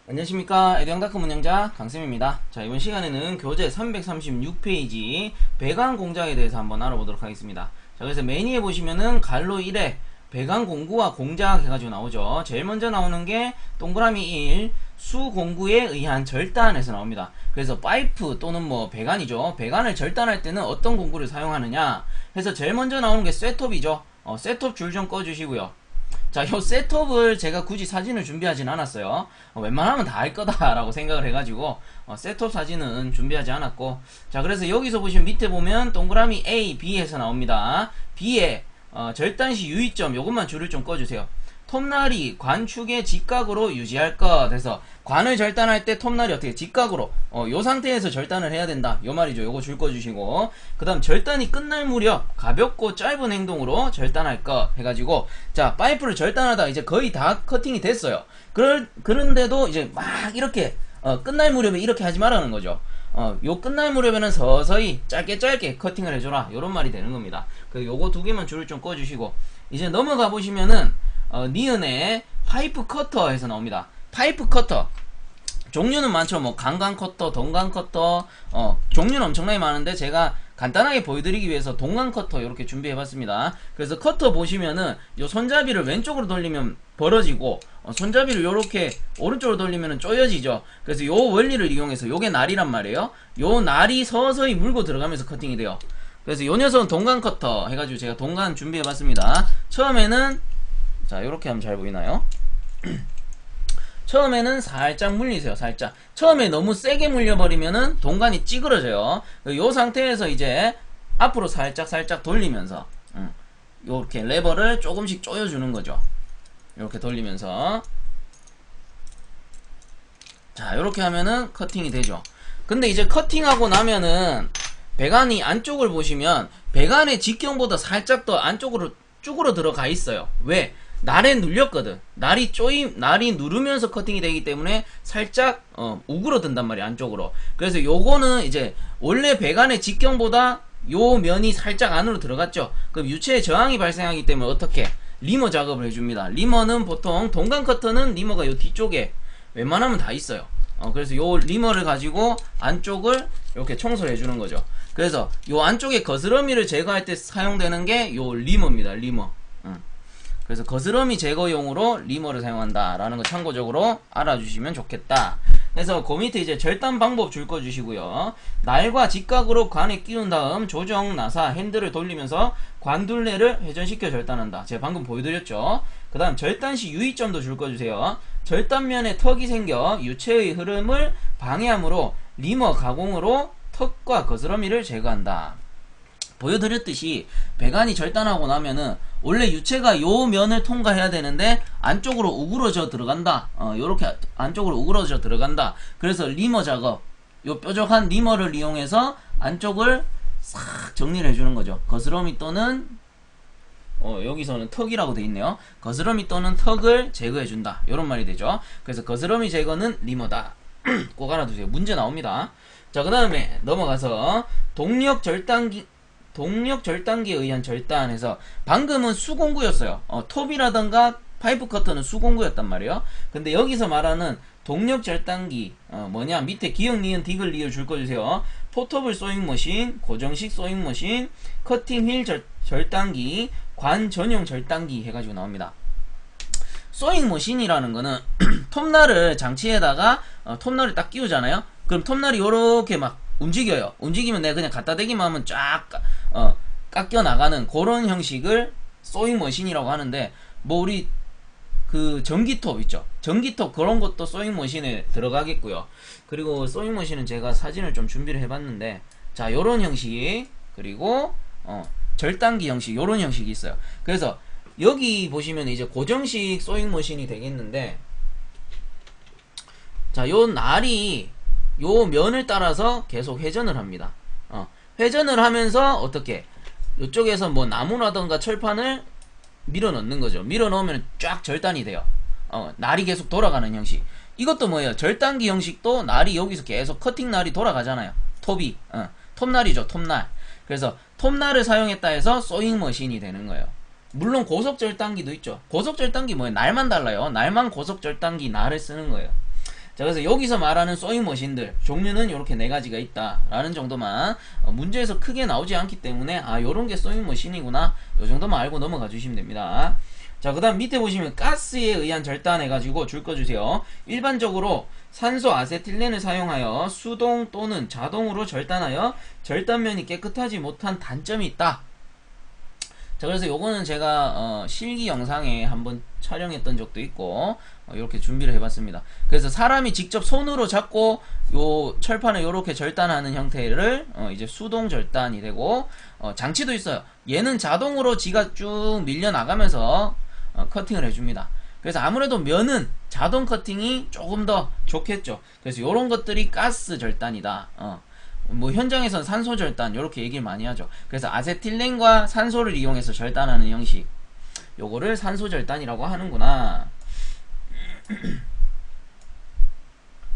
안녕하십니까. 에듀앙다크 운영자 강쌤입니다. 자, 이번 시간에는 교재 336페이지 배관 공작에 대해서 한번 알아보도록 하겠습니다. 자, 그래서 매니에 보시면은 갈로 1에 배관 공구와 공작 해가지고 나오죠. 제일 먼저 나오는 게 동그라미 1 수공구에 의한 절단에서 나옵니다. 그래서 파이프 또는 뭐 배관이죠. 배관을 절단할 때는 어떤 공구를 사용하느냐 해서 제일 먼저 나오는 게 셋톱이죠. 셋톱 줄 좀 꺼주시고요. 자, 요 셋톱을 제가 굳이 사진을 준비하진 않았어요. 웬만하면 다 할 거다라고 생각을 해가지고 셋톱 사진은 준비하지 않았고, 자, 그래서 여기서 보시면 밑에 보면 동그라미 A, B에서 나옵니다. B에 절단시 유의점 요것만 줄을 좀 꺼주세요. 톱날이 관축의 직각으로 유지할 것 해서 관을 절단할 때 톱날이 어떻게 직각으로 요 상태에서 절단을 해야 된다 요 말이죠. 요거 줄 꺼주시고, 그 다음 절단이 끝날 무렵 가볍고 짧은 행동으로 절단할 것 해가지고, 자, 파이프를 절단하다 이제 거의 다 커팅이 됐어요. 그런데도 이제 막 이렇게 끝날 무렵에 이렇게 하지 말라는 거죠. 요 끝날 무렵에는 서서히 짧게 커팅을 해줘라 요런 말이 되는 겁니다. 그 요거 두 개만 줄을 좀 꺼주시고, 이제 넘어가 보시면은 니은의 파이프 커터에서 나옵니다. 파이프 커터 종류는 많죠. 뭐 강강 커터, 동강 커터, 종류는 엄청나게 많은데 제가 간단하게 보여드리기 위해서 동강 커터 이렇게 준비해봤습니다. 그래서 커터 보시면은 요 손잡이를 왼쪽으로 돌리면 벌어지고, 손잡이를 이렇게 오른쪽으로 돌리면 쪼여지죠. 그래서 요 원리를 이용해서, 요게 날이란 말이에요. 요 날이 서서히 물고 들어가면서 커팅이 돼요. 그래서 요 녀석은 동강 커터 해가지고 제가 동강 준비해봤습니다. 처음에는, 자, 요렇게 하면 잘 보이나요? 처음에는 살짝 물리세요. 살짝. 처음에 너무 세게 물려버리면은 동간이 찌그러져요. 요 상태에서 이제 앞으로 살짝 돌리면서 요렇게 레버를 조금씩 조여주는 거죠. 요렇게 돌리면서, 자, 요렇게 하면은 커팅이 되죠. 근데 이제 커팅하고 나면은 배관이 안쪽을 보시면 배관의 직경보다 살짝 더 안쪽으로 쭈그러 들어가 있어요. 왜? 날에 눌렸거든. 날이 누르면서 커팅이 되기 때문에 살짝 우그러든단 말이야, 안쪽으로. 그래서 요거는 이제 원래 배관의 직경보다 요 면이 살짝 안으로 들어갔죠. 그럼 유체에 저항이 발생하기 때문에 어떻게? 리머 작업을 해줍니다. 리머는 보통 동간 커터는 리머가 요 뒤쪽에 웬만하면 다 있어요. 그래서 요 리머를 가지고 안쪽을 이렇게 청소를 해주는 거죠. 그래서 요 안쪽에 거스러미를 제거할 때 사용되는 게 요 리머입니다. 리머. 그래서 거스러미 제거용으로 리머를 사용한다 라는 거 참고적으로 알아주시면 좋겠다. 그래서 그 밑에 이제 절단 방법 줄 거 주시고요. 날과 직각으로 관에 끼운 다음 조정 나사 핸들을 돌리면서 관둘레를 회전시켜 절단한다. 제가 방금 보여드렸죠. 그 다음 절단시 유의점도 줄 거 주세요. 절단면에 턱이 생겨 유체의 흐름을 방해하므로 리머 가공으로 턱과 거스러미를 제거한다. 보여드렸듯이 배관이 절단하고 나면은 원래 유체가 요 면을 통과해야 되는데 안쪽으로 우그러져 들어간다. 요렇게 안쪽으로 우그러져 들어간다. 그래서 리머 작업, 요 뾰족한 리머를 이용해서 안쪽을 싹 정리를 해주는 거죠. 거스러미 또는 여기서는 턱이라고 돼 있네요. 거스러미 또는 턱을 제거해준다. 요런 말이 되죠. 그래서 거스러미 제거는 리머다. 꼭 알아두세요. 문제 나옵니다. 자, 그 다음에 넘어가서 동력 절단기에 의한 절단해서, 방금은 수공구였어요. 톱이라던가 파이프 커터는 수공구였단 말이에요. 근데 여기서 말하는 동력 절단기 뭐냐, 밑에 기역 니은 디귿 리을 줄 거 주세요. 포터블 소잉 머신, 고정식 소잉 머신, 커팅 휠 절단기, 관 전용 절단기 해가지고 나옵니다. 소잉 머신이라는 거는 톱날을 장치에다가 톱날을 딱 끼우잖아요. 그럼 톱날이 요렇게 막 움직여요. 움직이면 내가 그냥 갖다 대기만 하면 쫙 깎여 나가는 그런 형식을 소잉 머신이라고 하는데, 뭐 우리 그 전기톱 있죠. 전기톱 그런 것도 소잉 머신에 들어가겠고요. 그리고 소잉 머신은 제가 사진을 좀 준비를 해봤는데, 자, 요런 형식, 그리고 절단기 형식, 요런 형식이 있어요. 그래서 여기 보시면 이제 고정식 소잉 머신이 되겠는데, 자, 요 날이 요 면을 따라서 계속 회전을 합니다. 회전을 하면서 어떻게 이쪽에서 뭐 나무라던가 철판을 밀어 넣는 거죠. 밀어 넣으면 쫙 절단이 돼요. 날이 계속 돌아가는 형식. 이것도 뭐예요? 절단기 형식도 날이 여기서 계속 커팅 날이 돌아가잖아요. 톱이 톱날이죠. 톱날. 그래서 톱날을 사용했다 해서 소잉 머신이 되는 거예요. 물론 고속 절단기도 있죠. 고속 절단기 뭐예요? 날만 달라요. 날만 고속 절단기 날을 쓰는 거예요. 자, 그래서 여기서 말하는 소잉 머신들 종류는 이렇게 네 가지가 있다라는 정도만 문제에서 크게 나오지 않기 때문에 요런 게 소잉 머신이구나 요 정도만 알고 넘어가 주시면 됩니다. 자, 그 다음 밑에 보시면 가스에 의한 절단 해가지고 줄 거 주세요. 일반적으로 산소 아세틸렌을 사용하여 수동 또는 자동으로 절단하여 절단면이 깨끗하지 못한 단점이 있다. 자, 그래서 요거는 제가 실기 영상에 한번 촬영했던 적도 있고 이렇게 준비를 해봤습니다. 그래서 사람이 직접 손으로 잡고 요 철판을 요렇게 절단하는 형태를 이제 수동 절단이 되고 장치도 있어요. 얘는 자동으로 지가 쭉 밀려 나가면서 커팅을 해줍니다. 그래서 아무래도 면은 자동 커팅이 조금 더 좋겠죠. 그래서 요런 것들이 가스 절단이다. 뭐 현장에서는 산소 절단 요렇게 얘기를 많이 하죠. 그래서 아세틸렌과 산소를 이용해서 절단하는 형식, 요거를 산소 절단이라고 하는구나.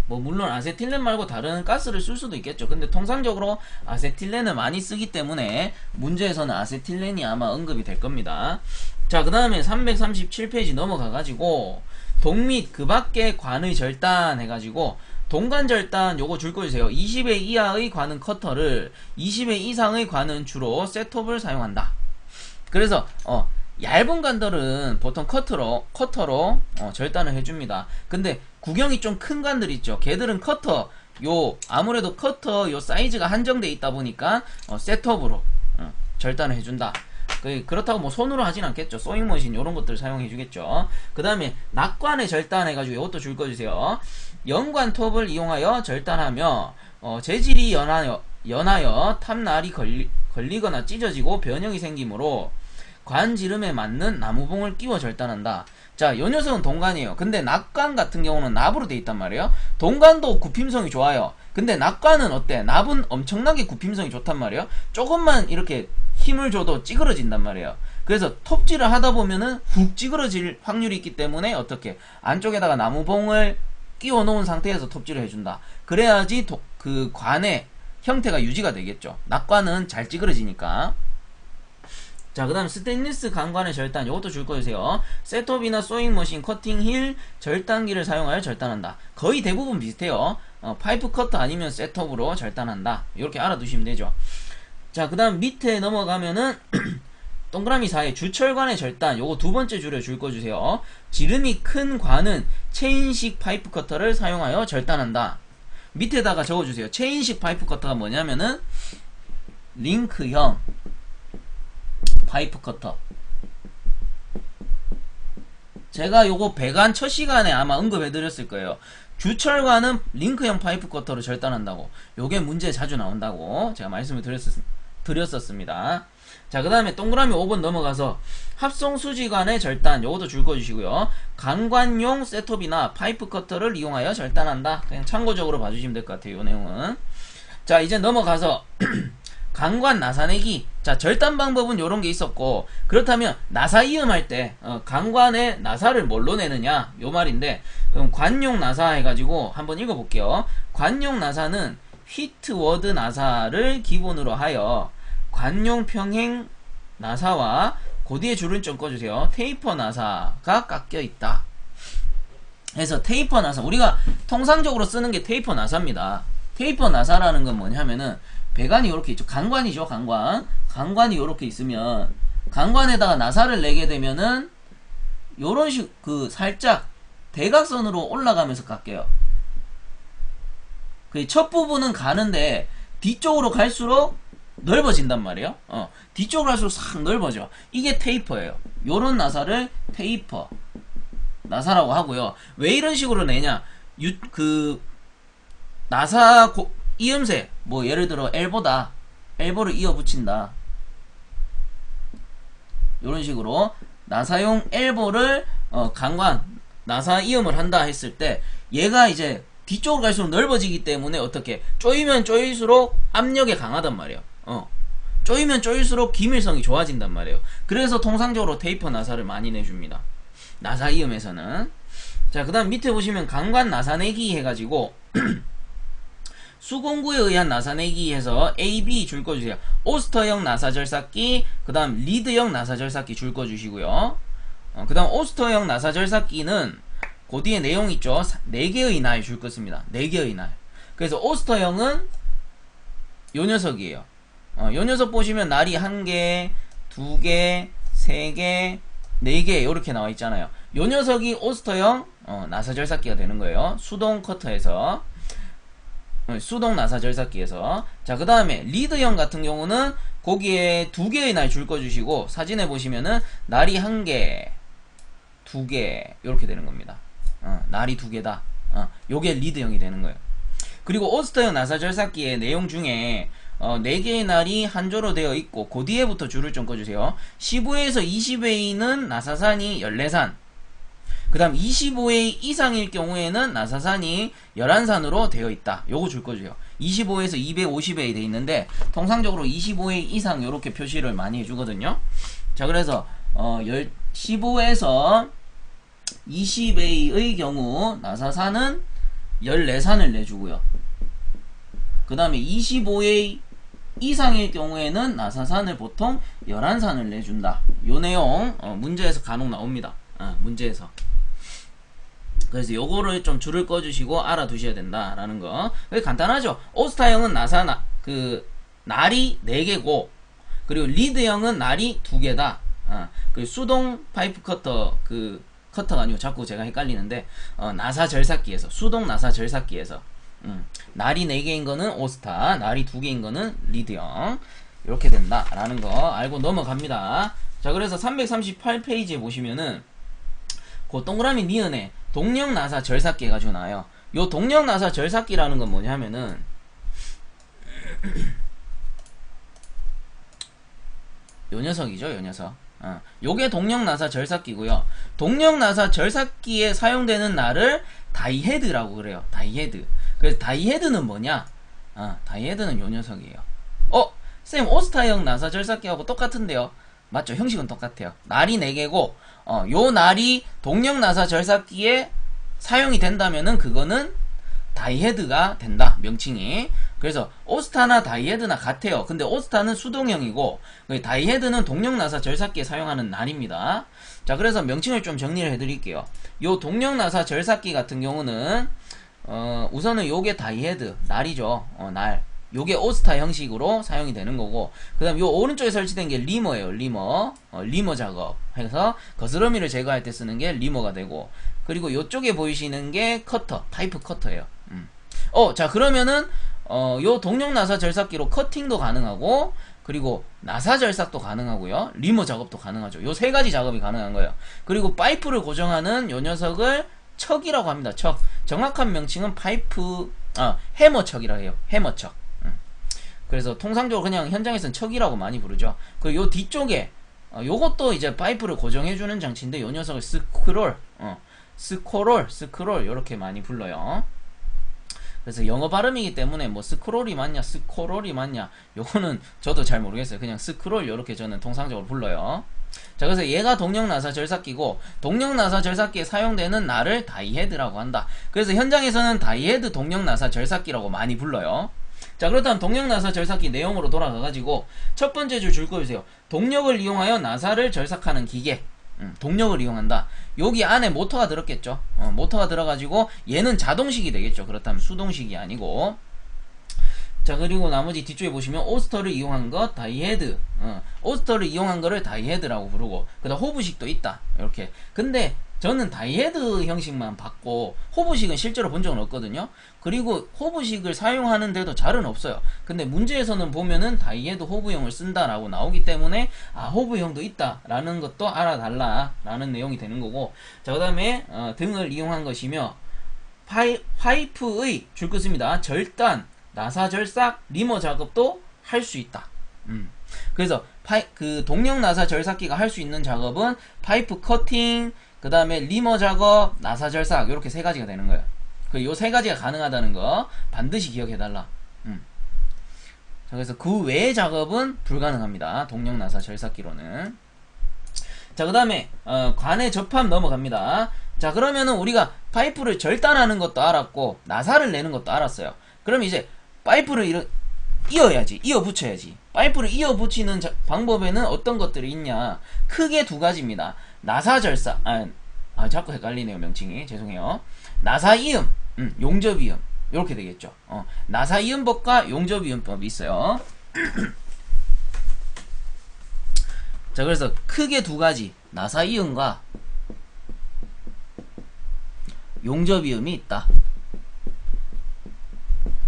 뭐 물론 아세틸렌 말고 다른 가스를 쓸 수도 있겠죠. 근데 통상적으로 아세틸렌을 많이 쓰기 때문에 문제에서는 아세틸렌이 아마 언급이 될 겁니다. 자, 그 다음에 337페이지 넘어가가지고 동 및 그 밖의 관의 절단 해가지고 동관 절단 요거 줄 거 주세요. 20회 이하의 관은 커터를, 20회 이상의 관은 주로 셋톱을 사용한다. 그래서 얇은 관들은 보통 커터로 절단을 해줍니다. 근데 구경이 좀 큰 관들 있죠. 걔들은 커터 아무래도 커터 요 사이즈가 한정돼 있다 보니까 셋톱으로 절단을 해준다. 그렇다고 뭐 손으로 하진 않겠죠. 소잉머신 요런 것들을 사용해 주겠죠. 그 다음에 낙관에 절단해가지고 이것도 줄 거 주세요. 연관톱을 이용하여 절단하며 재질이 연하여 탑날이 걸리거나 찢어지고 변형이 생기므로 관지름에 맞는 나무봉을 끼워 절단한다. 자, 요 녀석은 동관이에요. 근데 낙관 같은 경우는 납으로 돼 있단 말이에요. 동관도 굽힘성이 좋아요. 근데 낙관은 어때? 납은 엄청나게 굽힘성이 좋단 말이에요. 조금만 이렇게 힘을 줘도 찌그러진단 말이에요. 그래서 톱질을 하다 보면은 훅 찌그러질 확률이 있기 때문에 어떻게 안쪽에다가 나무봉을 끼워 놓은 상태에서 톱질을 해준다. 그래야지 그 관의 형태가 유지가 되겠죠. 낙관은 잘 찌그러지니까. 자, 그 다음 스테인리스 강관의 절단 요것도 줄 거주세요. 셋톱이나 소잉머신, 커팅힐, 절단기를 사용하여 절단한다. 거의 대부분 비슷해요. 파이프 커터 아니면 셋톱으로 절단한다. 이렇게 알아두시면 되죠. 자, 그 다음 밑에 넘어가면은 동그라미 4에 주철관의 절단 요거 두 번째 줄에 줄 거 주세요. 지름이 큰 관은 체인식 파이프 커터를 사용하여 절단한다. 밑에다가 적어주세요. 체인식 파이프 커터가 뭐냐면은 링크형 파이프 커터. 제가 요거 배관 첫 시간에 아마 언급해드렸을 거예요. 주철관은 링크형 파이프 커터로 절단한다고. 요게 문제 자주 나온다고 제가 말씀을 드렸었습니다. 자, 그 다음에 동그라미 5번 넘어가서 합성수지관의 절단 요것도 줄 거 주시고요. 강관용 셋톱이나 파이프 커터를 이용하여 절단한다. 그냥 참고적으로 봐주시면 될 것 같아요. 요 내용은. 자, 이제 넘어가서 강관 나사내기. 자, 절단 방법은 요런 게 있었고, 그렇다면 나사 이음할 때 강관의 나사를 뭘로 내느냐 요 말인데, 그럼 관용 나사 해가지고 한번 읽어볼게요. 관용 나사는 휘트워드 나사를 기본으로 하여 관용 평행 나사와 그 뒤에 줄을 좀 꺼주세요. 테이퍼 나사가 깎여 있다. 그래서 테이퍼 나사, 우리가 통상적으로 쓰는 게 테이퍼 나사입니다. 테이퍼 나사라는 건 뭐냐면은 배관이 이렇게 있죠. 강관이죠. 강관이 이렇게 있으면 강관에다가 나사를 내게 되면은 요런 식 살짝 대각선으로 올라가면서 깎여요. 그 첫 부분은 가는데 뒤쪽으로 갈수록 넓어진단 말이에요. 뒤쪽으로 갈수록 싹 넓어져. 이게 테이퍼예요. 요런 나사를 테이퍼 나사라고 하고요. 왜 이런 식으로 내냐? 나사 이음새, 뭐 예를 들어 엘보를 이어 붙인다. 요런 식으로 나사용 엘보를 강관 나사 이음을 한다 했을 때 얘가 이제 뒤쪽으로 갈수록 넓어지기 때문에 어떻게 쪼이면 쪼일수록 압력이 강하단 말이에요. 쪼이면 쪼일수록 기밀성이 좋아진단 말이에요. 그래서 통상적으로 테이퍼 나사를 많이 내줍니다. 나사 이음에서는. 자, 그 다음 밑에 보시면 강관 나사내기 해가지고 수공구에 의한 나사내기 해서 A, B 줄 거 주세요. 오스터형 나사절삭기, 그 다음 리드형 나사절삭기 줄 거 주시고요. 그 다음 오스터형 나사절삭기는 그 뒤에 내용 있죠. 4개의 날 줄 것입니다. 4개의 날. 그래서 오스터형은 요 녀석이에요. 요 녀석 보시면 날이 1개, 2개, 3개, 4개 이렇게 나와 있잖아요. 요 녀석이 오스터형 나사 절삭기가 되는 거예요. 수동 커터에서 수동 나사 절삭기에서. 자, 그 다음에 리드형 같은 경우는 거기에 2개의 날 줄 거 주시고 사진에 보시면은 날이 1개, 2개 이렇게 되는 겁니다. 날이 2개다. 요게 리드형이 되는 거예요. 그리고 오스터형 나사 절삭기의 내용 중에 4개의 날이 한 조로 되어 있고 그 뒤에부터 줄을 좀 꺼주세요. 15에서 20A는 나사산이 14산, 그 다음 25A 이상일 경우에는 나사산이 11산으로 되어 있다. 요거 줄 꺼주세요. 25에서 250A 돼 있는데 통상적으로 25A 이상 요렇게 표시를 많이 해주거든요. 자, 그래서 15에서 20A의 경우 나사산은 14산을 내주고요. 그 다음에 25A 이상일 경우에는 나사산을 보통 11산을 내준다. 요 내용 문제에서 간혹 나옵니다. 문제에서. 그래서 요거를 좀 줄을 꺼주시고 알아두셔야 된다라는 거. 간단하죠. 오스타형은 날이 4개고 그리고 리드형은 날이 2개다. 그 수동 파이프 커터 커터가 아니고 자꾸 제가 헷갈리는데 나사 절삭기에서 수동 나사 절삭기에서 날이 4개인 거는 오스타, 날이 2개인 거는 리드형 이렇게 된다라는 거 알고 넘어갑니다. 자, 그래서 338페이지에 보시면은 그 동그라미 니은에 동력 나사 절삭기 해가지고 나와요. 요 동력 나사 절삭기라는 건 뭐냐면은 요 녀석이죠, 요 녀석. 요게 동력 나사 절삭기고요. 동력 나사 절삭기에 사용되는 날을 다이헤드라고 그래요. 다이헤드. 그래서 다이헤드는 뭐냐? 다이헤드는 요 녀석이에요. 쌤, 오스타형 나사 절삭기하고 똑같은데요? 맞죠? 형식은 똑같아요. 날이 4개고 요 날이 동력 나사 절삭기에 사용이 된다면은 그거는 다이헤드가 된다. 명칭이. 그래서 오스타나 다이헤드나 같아요. 근데 오스타는 수동형이고 다이헤드는 동력 나사 절삭기에 사용하는 날입니다. 자, 그래서 명칭을 좀 정리를 해드릴게요. 요 동력 나사 절삭기 같은 경우는 우선은 요게 다이헤드 날이죠. 날. 요게 오스타 형식으로 사용이 되는 거고, 그 다음 요 오른쪽에 설치된 게 리머예요. 리머 작업 해서 거스러미를 제거할 때 쓰는 게 리머가 되고, 그리고 요쪽에 보이시는 게 커터, 파이프 커터예요. 자, 그러면은 요 동력 나사 절삭기로 커팅도 가능하고 그리고 나사 절삭도 가능하고요. 리머 작업도 가능하죠. 요 3가지 작업이 가능한 거예요. 그리고 파이프를 고정하는 요 녀석을 척이라고 합니다. 척. 정확한 명칭은 해머척이라고 해요. 해머척. 그래서 통상적으로 그냥 현장에서는 척이라고 많이 부르죠. 그리고 요 뒤쪽에 요것도 이제 파이프를 고정해주는 장치인데 요 녀석을 스크롤 요렇게 많이 불러요. 그래서 영어 발음이기 때문에 뭐 스크롤이 맞냐 스코롤이 맞냐 요거는 저도 잘 모르겠어요. 그냥 스크롤 요렇게 저는 통상적으로 불러요. 자, 그래서 얘가 동력 나사 절삭기고 동력 나사 절삭기에 사용되는 날을 다이헤드라고 한다. 그래서 현장에서는 다이헤드 동력 나사 절삭기라고 많이 불러요. 자, 그렇다면 동력 나사 절삭기 내용으로 돌아가가지고 첫 번째 줄 거주세요. 동력을 이용하여 나사를 절삭하는 기계. 동력을 이용한다. 여기 안에 모터가 들었겠죠. 모터가 들어가지고 얘는 자동식이 되겠죠. 그렇다면 수동식이 아니고. 자, 그리고 나머지 뒤쪽에 보시면 오스터를 이용한 것 다이헤드. 오스터를 이용한 거를 다이헤드라고 부르고, 그 다음 호부식도 있다. 이렇게. 근데 저는 다이헤드 형식만 봤고 호부식은 실제로 본 적은 없거든요. 그리고 호부식을 사용하는데도 잘은 없어요. 근데 문제에서는 보면은 다이헤드 호부형을 쓴다라고 나오기 때문에 호부형도 있다라는 것도 알아달라라는 내용이 되는 거고. 자, 그 다음에 등을 이용한 것이며 파이프의 줄 것입니다. 절단, 나사 절삭, 리머 작업도 할 수 있다. 그래서 동력 나사 절삭기가 할 수 있는 작업은 파이프 커팅, 그 다음에 리머 작업, 나사 절삭 이렇게 3가지가 되는 거예요. 요 3가지가 가능하다는 거 반드시 기억해달라. 자, 그래서 그 외의 작업은 불가능합니다. 동력 나사 절삭기로는. 자, 그 다음에 관의 접합 넘어갑니다. 자, 그러면은 우리가 파이프를 절단하는 것도 알았고 나사를 내는 것도 알았어요. 그럼 이제 파이프를 이어 붙여야지. 파이프를 이어 붙이는 방법에는 어떤 것들이 있냐? 크게 2가지입니다. 나사 절삭, 아, 자꾸 헷갈리네요, 명칭이. 죄송해요. 나사이음, 용접이음. 이렇게 되겠죠. 나사이음법과 용접이음법이 있어요. 자, 그래서 크게 두 가지, 나사이음과 용접이음이 있다.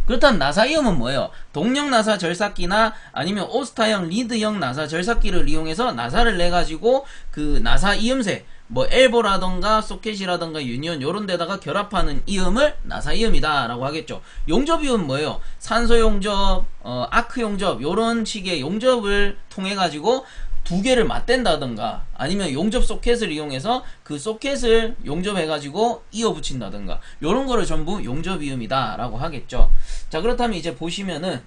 그렇다면 나사이음은 뭐예요? 동력 나사 절삭기나 아니면 오스타형 리드형 나사 절삭기를 이용해서 나사를 내가지고 그 나사 이음새, 뭐 엘보라던가 소켓이라던가 유니온 요런 데다가 결합하는 이음을 나사이음이다 라고 하겠죠. 용접이음은 뭐예요? 산소 용접, 아크 용접 요런 식의 용접을 통해 가지고 두 개를 맞댄다던가 아니면 용접 소켓을 이용해서 그 소켓을 용접해가지고 이어 붙인다던가 요런 거를 전부 용접이음이다 라고 하겠죠. 자, 그렇다면 이제 보시면은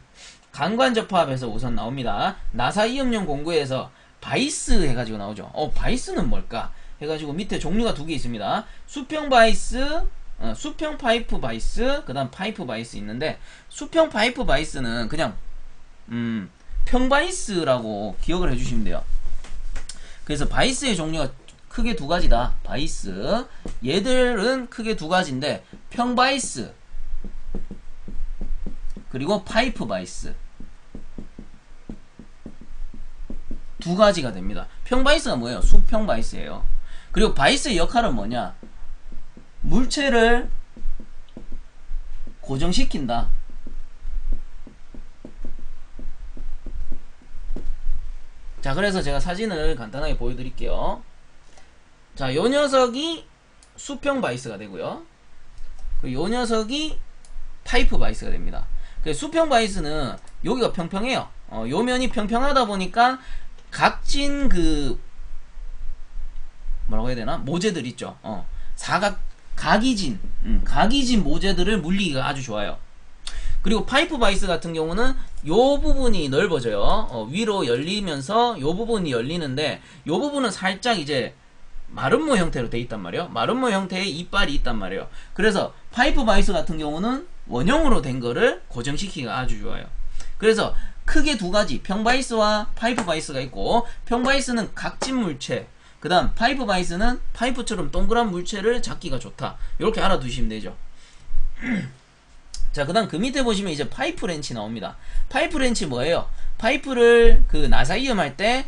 강관접합에서 우선 나옵니다. 나사 이음용 공구에서 바이스 해가지고 나오죠. 바이스는 뭘까 해가지고 밑에 종류가 두 개 있습니다. 수평 바이스, 수평 파이프 바이스, 그 다음 파이프 바이스 있는데, 수평 파이프 바이스는 그냥 평바이스라고 기억을 해주시면 돼요. 그래서 바이스의 종류가 크게 두 가지다. 바이스, 얘들은 크게 두 가지인데 평바이스 그리고 파이프 바이스 두 가지가 됩니다. 평바이스가 뭐예요? 수평 바이스예요. 그리고 바이스의 역할은 뭐냐? 물체를 고정시킨다. 자, 그래서 제가 사진을 간단하게 보여드릴게요. 자, 요 녀석이 수평 바이스가 되고요. 요 녀석이 파이프 바이스가 됩니다. 수평 바이스는 여기가 평평해요. 요 면이 평평하다 보니까 각진 그 뭐라고 해야 되나? 모재들 있죠. 각이진 모재들을 물리기가 아주 좋아요. 그리고 파이프 바이스 같은 경우는 요 부분이 넓어져요. 위로 열리면서 요 부분이 열리는데 요 부분은 살짝 이제 마름모 형태로 돼 있단 말이에요. 마름모 형태의 이빨이 있단 말이에요. 그래서 파이프 바이스 같은 경우는 원형으로 된 거를 고정시키기가 아주 좋아요. 그래서 크게 두 가지, 평바이스와 파이프 바이스가 있고, 평바이스는 각진 물체, 그 다음 파이프 바이스는 파이프처럼 동그란 물체를 잡기가 좋다. 이렇게 알아두시면 되죠. 자, 그 다음 그 밑에 보시면 이제 파이프 렌치 나옵니다. 파이프 렌치 뭐예요? 파이프를 그 나사이음 할 때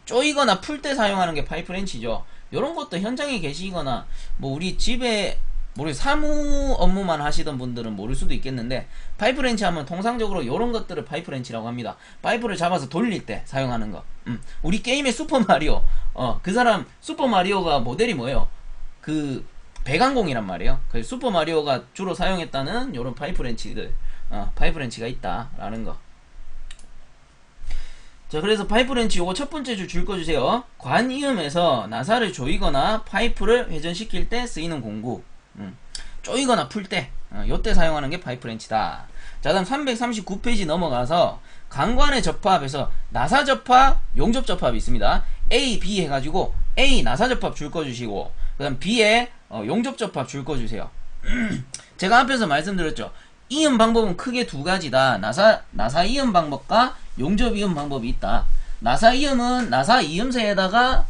쪼이거나 풀 때 사용하는 게 파이프 렌치죠. 요런 것도 현장에 계시거나 뭐 우리 집에 모르 사무 업무만 하시던 분들은 모를 수도 있겠는데, 파이프 렌치 하면 통상적으로 요런 것들을 파이프 렌치라고 합니다. 파이프를 잡아서 돌릴 때 사용하는 거. 우리 게임의 슈퍼마리오, 그 사람 슈퍼마리오가 모델이 뭐예요? 그 배관공이란 말이에요. 그래서 슈퍼마리오가 주로 사용했다는 요런 파이프 렌치들, 파이프 렌치가 있다라는 거. 자, 그래서 파이프 렌치 요거 첫 번째 줄 읽어주세요. 관이음에서 나사를 조이거나 파이프를 회전시킬 때 쓰이는 공구. 쪼이거나 풀 때, 요때 사용하는 게 파이프 렌치다. 자, 다음 339페이지 넘어가서 강관의 접합에서 나사 접합, 용접 접합이 있습니다. A, B 해가지고 A 나사 접합 줄 꺼주시고, 그 다음 B에 용접 접합 줄 꺼주세요. 제가 앞에서 말씀드렸죠. 이음 방법은 크게 두 가지다. 나사 이음 방법과 용접 이음 방법이 있다. 나사 이음은 나사 이음새에다가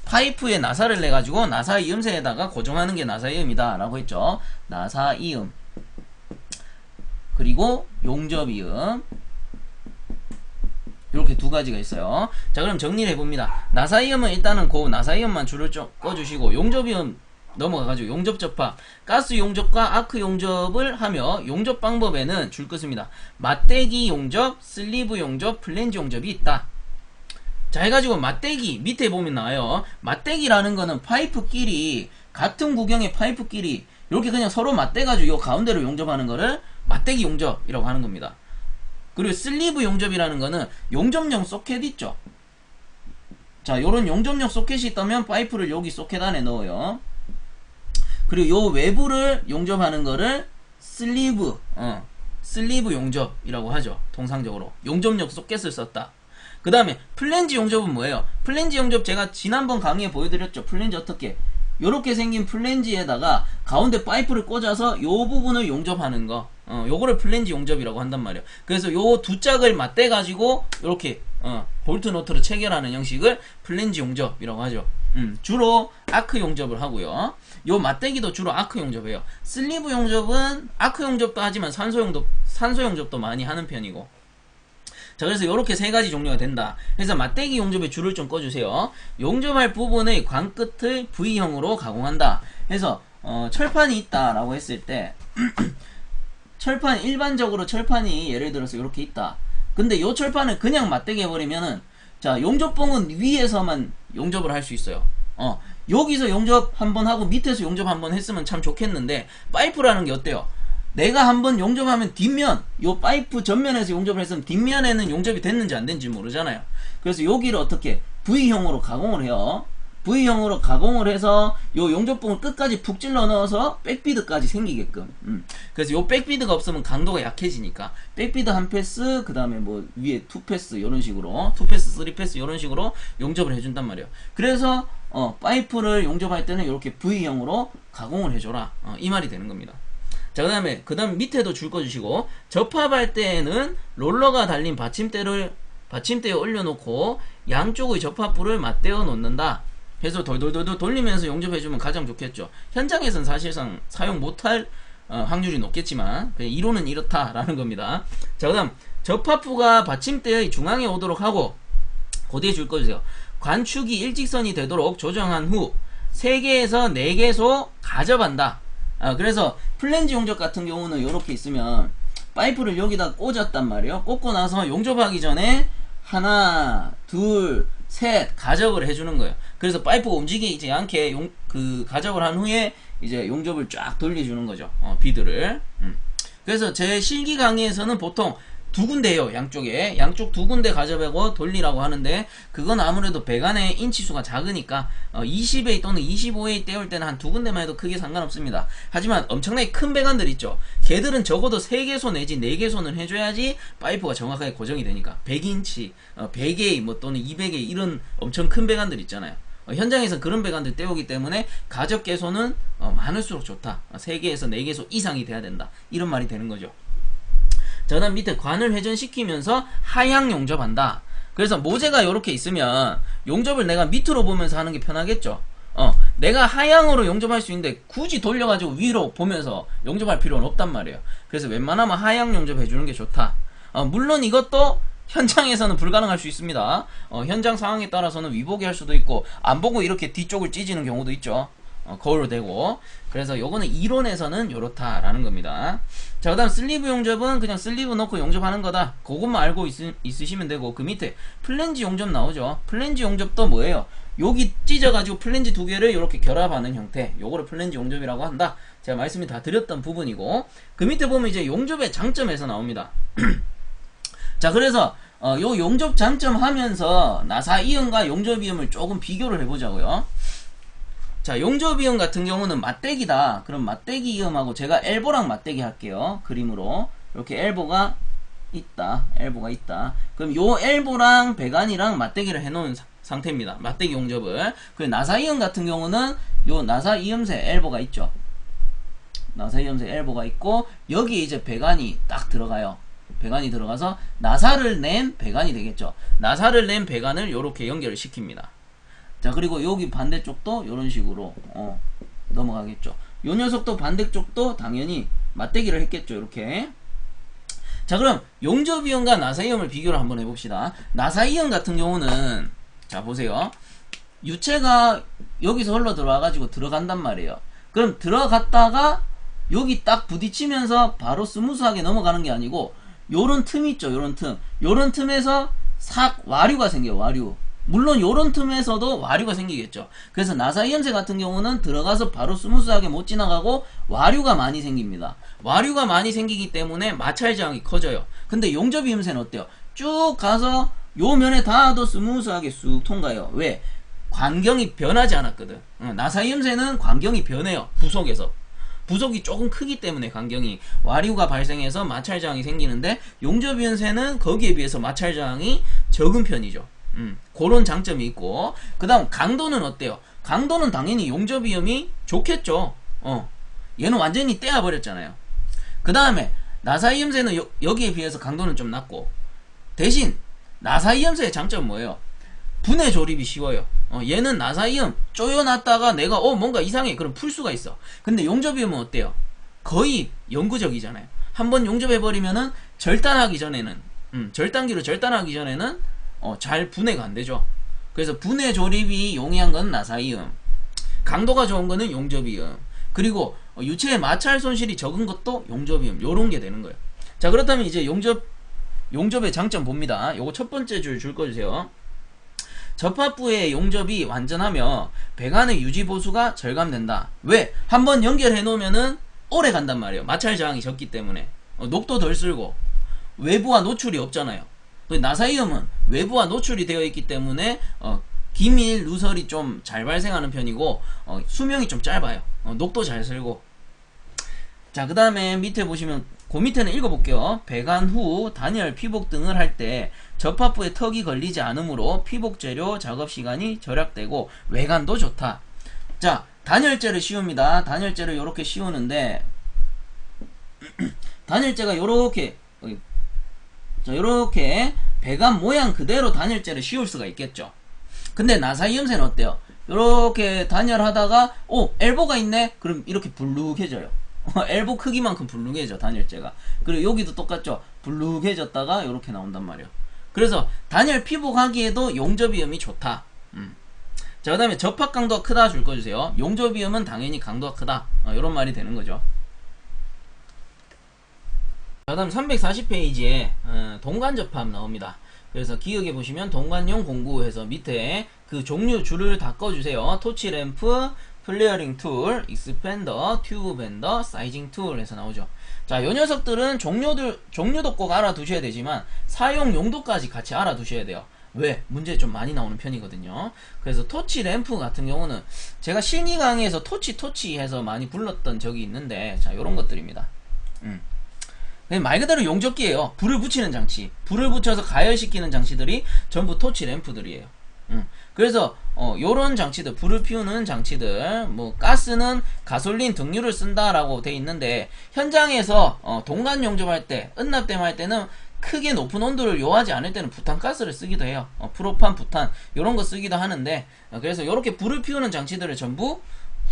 파이프에 나사를 내가지고 나사 이음새에다가 고정하는 게 나사 이음이다 라고 했죠. 나사 이음 그리고 용접 이음, 이렇게 두 가지가 있어요. 자, 그럼 정리를 해봅니다. 나사 이음은 일단은 그 나사 이음만 줄을 좀 꺼주시고, 용접 이음 넘어가가지고 용접 접합, 가스 용접과 아크 용접을 하며, 용접 방법에는 줄 것입니다. 맞대기 용접, 슬리브 용접, 플랜지 용접이 있다. 자, 해가지고 맞대기 밑에 보면 나와요. 맞대기라는 거는 파이프끼리, 같은 구경의 파이프끼리 이렇게 그냥 서로 맞대가지고 요 가운데로 용접하는 거를 맞대기 용접이라고 하는 겁니다. 그리고 슬리브 용접이라는 거는 용접용 소켓 있죠. 자, 요런 용접용 소켓이 있다면 파이프를 여기 소켓 안에 넣어요. 그리고 요 외부를 용접하는 거를 슬리브 용접이라고 하죠. 통상적으로 용접용 소켓을 썼다. 그 다음에 플랜지 용접은 뭐예요? 플랜지 용접 제가 지난번 강의에 보여드렸죠. 플랜지 어떻게? 요렇게 생긴 플랜지에다가 가운데 파이프를 꽂아서 요 부분을 용접하는 거, 요거를 플랜지 용접이라고 한단 말이에요. 그래서 요 두 짝을 맞대 가지고 요렇게 볼트 너트로 체결하는 형식을 플랜지 용접이라고 하죠. 주로 아크 용접을 하고요. 요 맞대기도 주로 아크 용접해요. 슬리브 용접은 아크 용접도 하지만 산소 용접도 많이 하는 편이고. 자, 그래서 이렇게 세 가지 종류가 된다. 그래서 맞대기 용접에 줄을 좀 꺼주세요. 용접할 부분의 관 끝을 V형으로 가공한다. 그래서 철판이 있다라고 했을 때 일반적으로 철판이 예를 들어서 이렇게 있다. 근데 요 철판을 그냥 맞대기 해버리면은, 자, 용접봉은 위에서만 용접을 할 수 있어요. 여기서 용접 한번 하고 밑에서 용접 한번 했으면 참 좋겠는데, 파이프라는 게 어때요? 내가 한번 용접하면 뒷면, 요 파이프 전면에서 용접을 했으면 뒷면에는 용접이 됐는지 안 됐는지 모르잖아요. 그래서 여기를 어떻게 V형으로 가공을 해요. V형으로 가공을 해서 요 용접봉을 끝까지 푹 찔러 넣어서 백비드까지 생기게끔. 그래서 요 백비드가 없으면 강도가 약해지니까 백비드 한 패스, 그 다음에 뭐 위에 투 패스 이런 식으로, 투 패스, 쓰리 패스 이런 식으로 용접을 해준단 말이에요. 그래서 파이프를 용접할 때는 이렇게 V형으로 가공을 해줘라, 이 말이 되는 겁니다. 자, 그 다음에 밑에도 줄 꺼주시고, 접합할 때에는 롤러가 달린 받침대에 올려놓고 양쪽의 접합부를 맞대어 놓는다. 해서 돌돌돌돌 돌리면서 용접해주면 가장 좋겠죠. 현장에서는 사실상 사용 못할 확률이 높겠지만 이론은 이렇다라는 겁니다. 자, 그 다음 접합부가 받침대의 중앙에 오도록 하고, 고대에 줄 꺼주세요. 관축이 일직선이 되도록 조정한 후 3개에서 4개소 가접한다. 그래서 플랜지 용접 같은 경우는 이렇게 있으면 파이프를 여기다 꽂았단 말이에요. 꽂고 나서 용접하기 전에 하나, 둘, 셋 가접을 해주는 거예요. 그래서 파이프가 움직이지 않게 가접을 한 후에 이제 용접을 쫙 돌려주는 거죠. 비드를. 그래서 제 실기 강의에서는 보통 2군데예요. 양쪽 2군데 가접하고 돌리라고 하는데, 그건 아무래도 배관의 인치수가 작으니까 20A 또는 25A 떼올 때는 한 2군데만 해도 크게 상관없습니다. 하지만 엄청나게 큰 배관들 있죠. 걔들은 적어도 3개소 내지 4개소는 해줘야지 파이프가 정확하게 고정이 되니까. 100인치, 100A 뭐 또는 200A 이런 엄청 큰 배관들 있잖아요. 현장에서 그런 배관들 떼오기 때문에 가접 개소는 많을수록 좋다. 3개에서 4개소 이상이 돼야 된다, 이런 말이 되는 거죠. 자, 그 다음 밑에 관을 회전시키면서 하향 용접한다. 그래서 모재가 이렇게 있으면 용접을 내가 밑으로 보면서 하는 게 편하겠죠. 내가 하향으로 용접할 수 있는데 굳이 돌려가지고 위로 보면서 용접할 필요는 없단 말이에요. 그래서 웬만하면 하향 용접해주는 게 좋다. 물론 이것도 현장에서는 불가능할 수 있습니다. 현장 상황에 따라서는 위보기 할 수도 있고, 안 보고 이렇게 뒤쪽을 찢는 경우도 있죠. 거울로 대고. 그래서 요거는 이론에서는 요렇다라는 겁니다. 자, 그 다음 슬리브 용접은 그냥 슬리브 넣고 용접하는 거다. 그것만 알고 있으시면 되고, 그 밑에 플랜지 용접 나오죠. 플랜지 용접도 뭐예요? 여기 찢어가지고 플랜지 2개를 이렇게 결합하는 형태, 요거를 플랜지 용접이라고 한다. 제가 말씀을 다 드렸던 부분이고, 그 밑에 보면 이제 용접의 장점에서 나옵니다. 자, 그래서 요 용접 장점 하면서 나사 이음과 용접 이음을 조금 비교를 해보자고요. 자, 용접 이음 같은 경우는 맞대기다. 그럼 맞대기 이음하고 제가 엘보랑 맞대기 할게요. 그림으로 이렇게 엘보가 있다. 그럼 요 엘보랑 배관이랑 맞대기를 해놓은 상태입니다. 맞대기 용접을. 그리고 나사 이음 같은 경우는 요 나사 이음새 엘보가 있죠. 나사 이음새 엘보가 있고, 여기 이제 배관이 딱 들어가요. 배관이 들어가서 나사를 낸 배관이 되겠죠. 나사를 낸 배관을 요렇게 연결을 시킵니다. 자, 그리고 여기 반대쪽도 요런 식으로 넘어가겠죠. 요 녀석도 반대쪽도 당연히 맞대기를 했겠죠. 이렇게. 자, 그럼 용접이음과 나사이음을 비교를 한번 해봅시다. 나사이음 같은 경우는, 자, 보세요. 유체가 여기서 흘러 들어와가지고 들어간단 말이에요. 그럼 들어갔다가 여기 딱 부딪히면서 바로 스무스하게 넘어가는 게 아니고, 요런 틈 있죠. 요런 틈에서 싹 와류가 생겨요. 와류. 물론 요런 틈에서도 와류가 생기겠죠. 그래서 나사 이음새 같은 경우는 들어가서 바로 스무스하게 못 지나가고 와류가 많이 생깁니다. 와류가 많이 생기기 때문에 마찰 저항이 커져요. 근데 용접 이음새는 어때요? 쭉 가서 요 면에 닿아도 스무스하게 쑥 통과해요. 왜? 광경이 변하지 않았거든. 나사 이음새는 광경이 변해요. 부속이 조금 크기 때문에 광경이 와류가 발생해서 마찰 저항이 생기는데, 용접 이음새는 거기에 비해서 마찰 저항이 적은 편이죠. 그런 장점이 있고, 그 다음 강도는 어때요? 강도는 당연히 용접 이음이 좋겠죠. 얘는 완전히 떼어버렸잖아요. 그 다음에 나사 이음새는 여기에 비해서 강도는 좀 낮고, 대신 나사 이음새의 장점은 뭐예요? 분해 조립이 쉬워요. 얘는 나사이음 쪼여놨다가 내가 뭔가 이상해 그럼 풀 수가 있어. 근데 용접이음은 어때요? 거의 영구적이잖아요. 한번 용접해버리면은 절단하기 전에는 절단기로 절단하기 전에는 잘 분해가 안 되죠. 그래서 분해 조립이 용이한 건 나사이음, 강도가 좋은 거는 용접이음, 그리고 유체의 마찰 손실이 적은 것도 용접이음, 요런 게 되는 거예요. 자, 그렇다면 이제 용접의 장점 봅니다. 요거 첫 번째 줄 꺼주세요. 접합부의 용접이 완전하며 배관의 유지 보수가 절감된다. 왜? 한번 연결해 놓으면은 오래 간단 말이에요. 마찰 저항이 적기 때문에. 녹도 덜 쓸고 외부와 노출이 없잖아요. 나사이음은 외부와 노출이 되어 있기 때문에 기밀 누설이 좀 잘 발생하는 편이고 수명이 좀 짧아요. 녹도 잘 쓸고. 자, 그 다음에 밑에 보시면 그 밑에는 읽어볼게요. 배관 후 단열 피복 등을 할 때 접합부에 턱이 걸리지 않으므로 피복 재료 작업 시간이 절약되고 외관도 좋다. 자, 단열재를 씌웁니다. 단열재를 요렇게 씌우는데 단열재가 요렇게 배관 모양 그대로 단열재를 씌울 수가 있겠죠. 근데 나사이음새는 어때요? 요렇게 단열하다가 엘보가 있네? 그럼 이렇게 불룩해져요. 엘보 크기만큼 불룩해져 단열재가. 그리고 여기도 똑같죠. 불룩해졌다가 요렇게 나온단 말이에요. 그래서 단열 피복하기에도 용접이음이 좋다. 자, 그 다음에 접합 강도가 크다 줄 거주세요. 용접이음은 당연히 강도가 크다. 요런 말이 되는 거죠. 자, 그 다음 340페이지에 동관 접합 나옵니다. 그래서 기억해 보시면 동관용 공구해서 밑에 그 종류 줄을 다 꺼주세요. 토치 램프, 플레어링 툴, 익스펜더, 튜브 밴더, 사이징 툴 해서 나오죠. 자, 요 녀석들은 종류도 꼭 알아두셔야 되지만 사용 용도까지 같이 알아두셔야 돼요. 왜? 문제 좀 많이 나오는 편이거든요. 그래서 토치 램프 같은 경우는 제가 실기 강의에서 토치 해서 많이 불렀던 적이 있는데, 자, 요런 것들입니다. 말 그대로 용접기예요. 불을 붙이는 장치, 불을 붙여서 가열시키는 장치들이 전부 토치 램프들이에요. 그래서 요런 장치들, 불을 피우는 장치들, 뭐 가스는 가솔린 등유를 쓴다라고 돼 있는데, 현장에서 동관 용접할 때, 은납댐 할 때는 크게 높은 온도를 요하지 않을 때는 부탄가스를 쓰기도 해요. 프로판, 부탄 요런 거 쓰기도 하는데, 그래서 요렇게 불을 피우는 장치들을 전부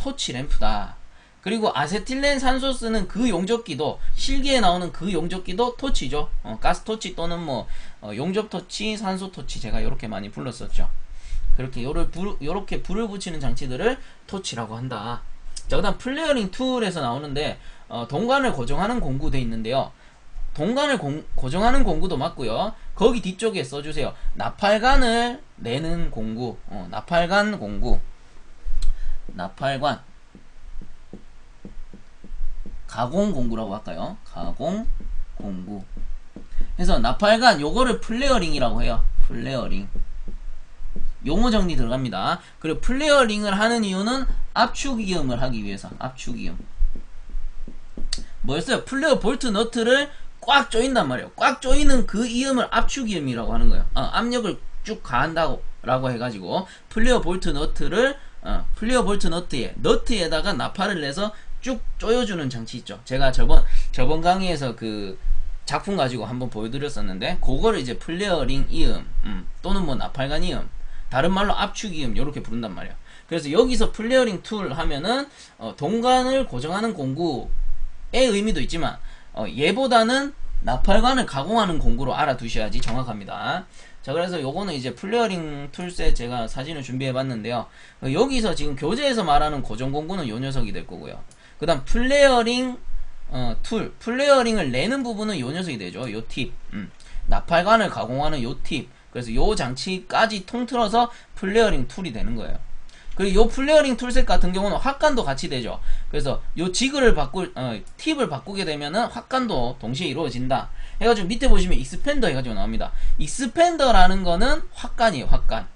토치 램프다. 그리고 아세틸렌 산소 쓰는 그 용접기도, 실기에 나오는 그 용접기도 토치죠. 가스 토치 또는 뭐 용접 토치, 산소 토치, 제가 이렇게 많이 불렀었죠. 그렇게 요렇게 불을 붙이는 장치들을 토치라고 한다. 자, 그다음 플레어링 툴에서 나오는데 동관을 고정하는 공구 돼 있는데요. 동관을 고정하는 공구도 맞고요. 거기 뒤쪽에 써주세요. 나팔관을 내는 공구, 나팔관 공구, 나팔관 가공 공구라고 할까요? 가공 공구. 그래서 나팔관 요거를 플레어링이라고 해요. 플레어링. 용어 정리 들어갑니다. 그리고 플레어링을 하는 이유는 압축이음을 하기 위해서. 압축이음. 뭐였어요? 플레어 볼트 너트를 꽉 조인단 말이에요. 꽉 조이는 그 이음을 압축이음이라고 하는 거예요. 압력을 쭉 가한다고 라고 해가지고 플레어 볼트 너트를 플레어 볼트 너트에다가 나팔을 내서 쭉 조여주는 장치 있죠. 제가 저번 강의에서 그 작품 가지고 한번 보여드렸었는데, 그거를 이제 플레어링 이음, 또는 뭐 나팔관 이음, 다른 말로 압축 이음 요렇게 부른단 말이에요. 그래서 여기서 플레어링 툴 하면은 동관을 고정하는 공구의 의미도 있지만 얘보다는 나팔관을 가공하는 공구로 알아두셔야지 정확합니다. 자, 그래서 요거는 이제 플레어링 툴셋 제가 사진을 준비해 봤는데요. 여기서 지금 교재에서 말하는 고정 공구는 요 녀석이 될 거고요. 그 다음 플레어링 플레어링을 내는 부분은 요 녀석이 되죠. 요 팁. 나팔관을 가공하는 요 팁. 그래서 요 장치까지 통틀어서 플레어링 툴이 되는 거예요. 그리고 요 플레어링 툴셋 같은 경우는 확관도 같이 되죠. 그래서 요 지그를 팁을 바꾸게 되면은 확관도 동시에 이루어진다. 해가지고 밑에 보시면 익스펜더 해가지고 나옵니다. 익스펜더라는 거는 확관이에요. 확관.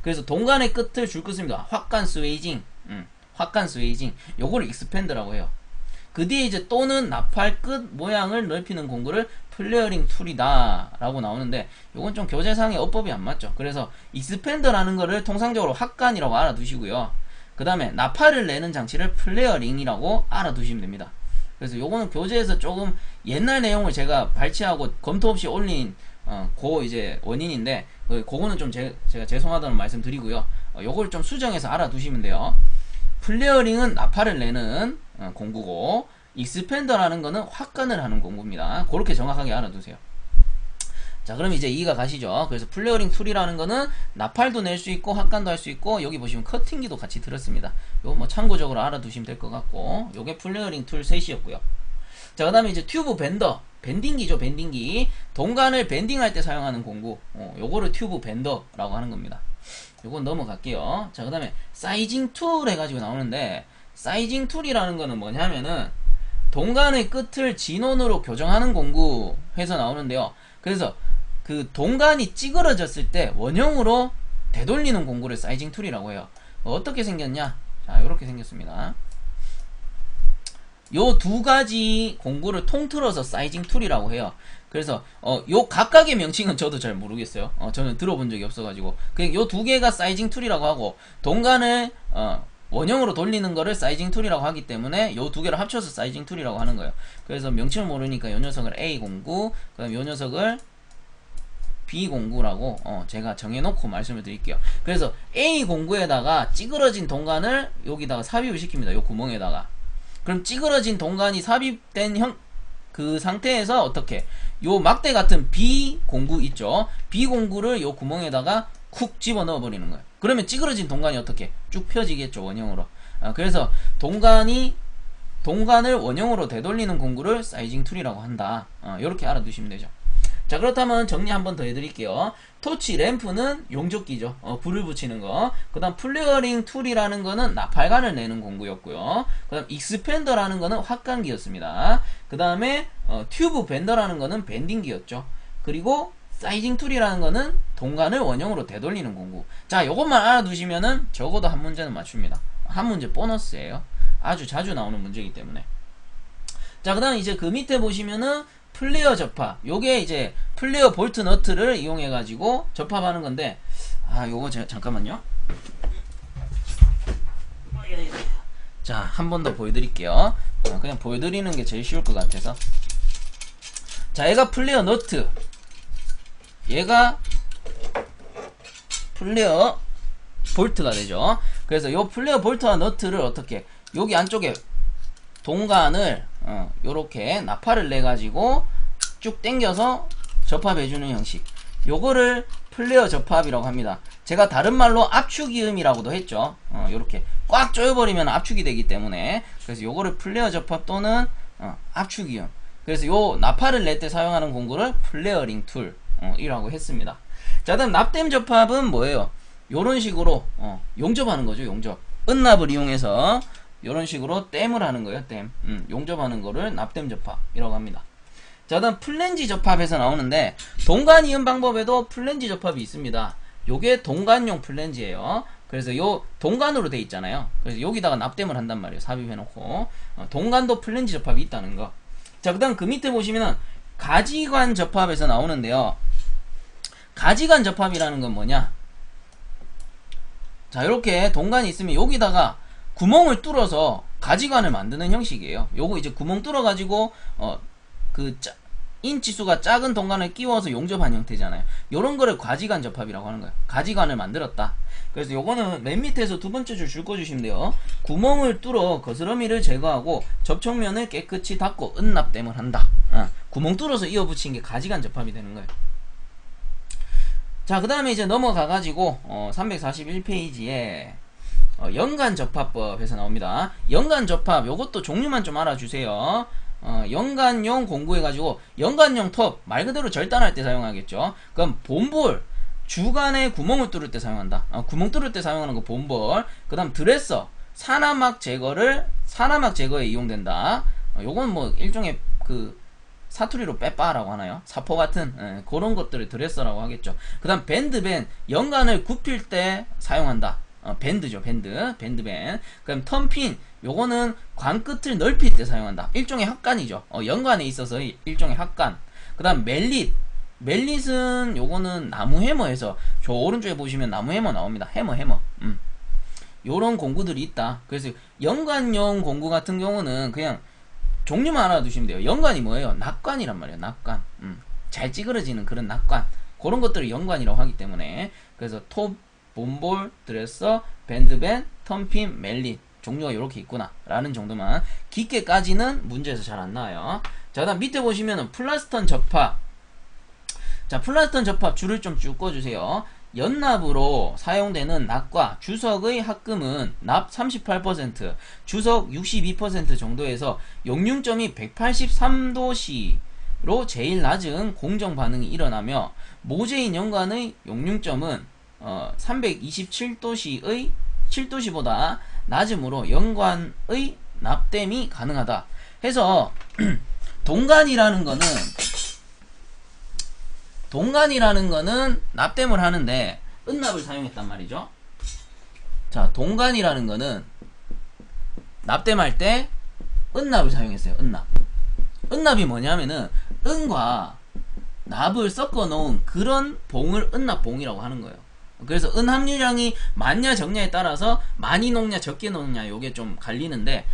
그래서 동관의 끝을 줄 것입니다. 확관 스웨이징. 확관 스웨이징. 요거를 익스펜더라고 해요. 그 뒤에 이제 또는 나팔 끝 모양을 넓히는 공구를 플레어링 툴이다 라고 나오는데, 요건 좀 교재상의 어법이 안 맞죠. 그래서 익스펜더라는 거를 통상적으로 확관이라고 알아두시고요. 그 다음에 나팔을 내는 장치를 플레어링이라고 알아두시면 됩니다. 그래서 요거는 교재에서 조금 옛날 내용을 제가 발췌하고 검토 없이 올린 그 이제 원인인데, 그거는 좀 제가 죄송하다는 말씀 드리고요. 요걸 좀 수정해서 알아두시면 돼요. 플레어링은 나팔을 내는 공구고, 익스펜더라는 거는 확간을 하는 공구입니다. 그렇게 정확하게 알아두세요. 자, 그럼 이제 이해가 가시죠? 그래서 플레어링 툴이라는 거는 나팔도 낼 수 있고 확간도 할 수 있고, 여기 보시면 커팅기도 같이 들었습니다. 요거 뭐 참고적으로 알아두시면 될 것 같고, 요게 플레어링 툴 셋이었고요. 자, 그 다음에 이제 튜브 밴더, 밴딩기죠. 밴딩기. 동간을 밴딩할 때 사용하는 공구, 요거를 튜브 밴더라고 하는 겁니다. 요건 넘어갈게요. 자, 그 다음에 사이징 툴 해가지고 나오는데, 사이징 툴이라는 거는 뭐냐면은 동간의 끝을 진원으로 교정하는 공구 해서 나오는데요. 그래서 그 동간이 찌그러졌을 때 원형으로 되돌리는 공구를 사이징 툴이라고 해요. 어떻게 생겼냐? 자, 이렇게 생겼습니다. 요 두 가지 공구를 통틀어서 사이징 툴이라고 해요. 그래서 요 각각의 명칭은 저도 잘 모르겠어요. 저는 들어본 적이 없어가지고 그냥 요 두 개가 사이징 툴이라고 하고, 동간을 원형으로 돌리는 거를 사이징 툴이라고 하기 때문에 요 두 개를 합쳐서 사이징 툴이라고 하는 거예요. 그래서 명칭을 모르니까 요 녀석을 A 공구, 그 다음 요 녀석을 B 공구라고 제가 정해놓고 말씀을 드릴게요. 그래서 A 공구에다가 찌그러진 동간을 여기다가 삽입을 시킵니다. 요 구멍에다가. 그럼 찌그러진 동간이 삽입된 그 상태에서 어떻게, 요 막대 같은 B 공구 있죠? B 공구를 요 구멍에다가 쿡 집어넣어 버리는 거예요. 그러면 찌그러진 동간이 어떻게 쭉 펴지겠죠, 원형으로. 그래서 동간을 원형으로 되돌리는 공구를 사이징 툴이라고 한다. 요렇게 알아두시면 되죠. 자, 그렇다면 정리 한번 더 해드릴게요. 토치, 램프는 용접기죠. 불을 붙이는 거. 그 다음 플레어링 툴이라는 거는 나팔관을 내는 공구였고요. 그 다음 익스펜더라는 거는 확간기였습니다. 그 다음에 튜브 밴더라는 거는 밴딩기였죠. 그리고 사이징 툴이라는 거는 동간을 원형으로 되돌리는 공구. 자, 요것만 알아두시면은 적어도 한 문제는 맞춥니다. 한 문제 보너스예요. 아주 자주 나오는 문제이기 때문에. 자, 그 다음 이제 그 밑에 보시면은 플레어 접합. 요게 이제 플레어 볼트 너트를 이용해가지고 접합하는 건데, 요거 제가 잠깐만요. 자, 한 번 더 보여드릴게요. 그냥 보여드리는 게 제일 쉬울 것 같아서. 자, 얘가 플레어 너트. 얘가 플레어 볼트가 되죠. 그래서 요 플레어 볼트와 너트를 어떻게, 여기 안쪽에 동간을 요렇게 나팔을 내 가지고 쭉 당겨서 접합해주는 형식, 요거를 플레어 접합이라고 합니다. 제가 다른 말로 압축이음이라고도 했죠. 요렇게 꽉 조여버리면 압축이 되기 때문에, 그래서 요거를 플레어 접합 또는 압축이음, 그래서 요 나팔을 낼 때 사용하는 공구를 플레어링 툴 이라고 했습니다. 자, 다음 납땜 접합은 뭐예요? 요런 식으로 용접하는 거죠. 용접, 은납을 이용해서 요런 식으로 댐을 하는 거예요. 댐. 용접하는 거를 납땜 접합이라고 합니다. 자, 다음 플랜지 접합에서 나오는데, 동간 이음 방법에도 플랜지 접합이 있습니다. 요게 동간용 플랜지예요. 그래서 요 동간으로 돼 있잖아요. 그래서 여기다가 납땜을 한단 말이에요. 삽입해 놓고. 동간도 플랜지 접합이 있다는 거. 자, 그 다음 그 밑에 보시면은 가지관 접합에서 나오는데요. 가지관 접합이라는 건 뭐냐? 자, 이렇게 동간이 있으면 여기다가 구멍을 뚫어서 가지관을 만드는 형식이에요. 요거 이제 구멍 뚫어가지고 인치수가 작은 동간을 끼워서 용접한 형태잖아요. 요런 거를 가지관 접합이라고 하는 거예요. 가지관을 만들었다. 그래서 요거는 맨 밑에서 두 번째 줄 긋어주시면 돼요. 구멍을 뚫어 거스러미를 제거하고 접촉면을 깨끗이 닦고 은납댐을 한다. 구멍 뚫어서 이어붙인 게 가지관 접합이 되는 거예요. 자, 그 다음에 이제 넘어가가지고 341페이지에 연간 접합법에서 나옵니다. 연간 접합, 요것도 종류만 좀 알아주세요. 연간용 공구 해가지고, 연간용 톱, 말 그대로 절단할 때 사용하겠죠. 그럼 본볼, 주간에 구멍을 뚫을 때 사용한다. 구멍 뚫을 때 사용하는 거 본볼. 그 다음 드레서, 산화막 제거에 이용된다. 요건 뭐 일종의 사투리로 빼빠라고 하나요? 사포 같은 그런 것들을 드레서라고 하겠죠. 그 다음 밴드밴, 연간을 굽힐 때 사용한다. 밴드죠, 밴드밴. 그럼 턴핀, 요거는 관 끝을 넓힐 때 사용한다. 일종의 합간이죠. 연관에 있어서 일종의 합간. 그 다음 멜릿은 요거는 나무 해머에서, 저 오른쪽에 보시면 나무 해머 나옵니다. 해머. 요런 공구들이 있다. 그래서 연관용 공구 같은 경우는 그냥 종류만 알아두시면 돼요. 연관이 뭐예요? 낙관이란 말이에요. 낙관. 잘 찌그러지는 그런 낙관, 그런 것들을 연관이라고 하기 때문에, 그래서 톱, 봄볼, 드레서, 밴드밴, 텀핀, 멜린 종류가 이렇게 있구나 라는 정도만, 깊게까지는 문제에서 잘 안 나와요. 자, 그다음 밑에 보시면은 플라스턴 접합. 자, 플라스턴 접합 줄을 좀 쭉 꺼주세요. 연납으로 사용되는 납과 주석의 합금은 납 38%, 주석 62% 정도에서 용융점이 183도씨로 제일 낮은 공정 반응이 일어나며, 모재인 연관의 용융점은 327도씨의 7도씨보다 낮으므로 연관의 납땜이 가능하다 해서 동간이라는 거는 납땜을 하는데 은납을 사용했단 말이죠. 자, 동간이라는 거는 납땜할 때 은납을 사용했어요. 은납이 뭐냐면은 은과 납을 섞어 놓은 그런 봉을 은납봉이라고 하는 거예요. 그래서 은 함유량이 많냐 적냐에 따라서 많이 녹냐 적게 녹냐 요게 좀 갈리는데,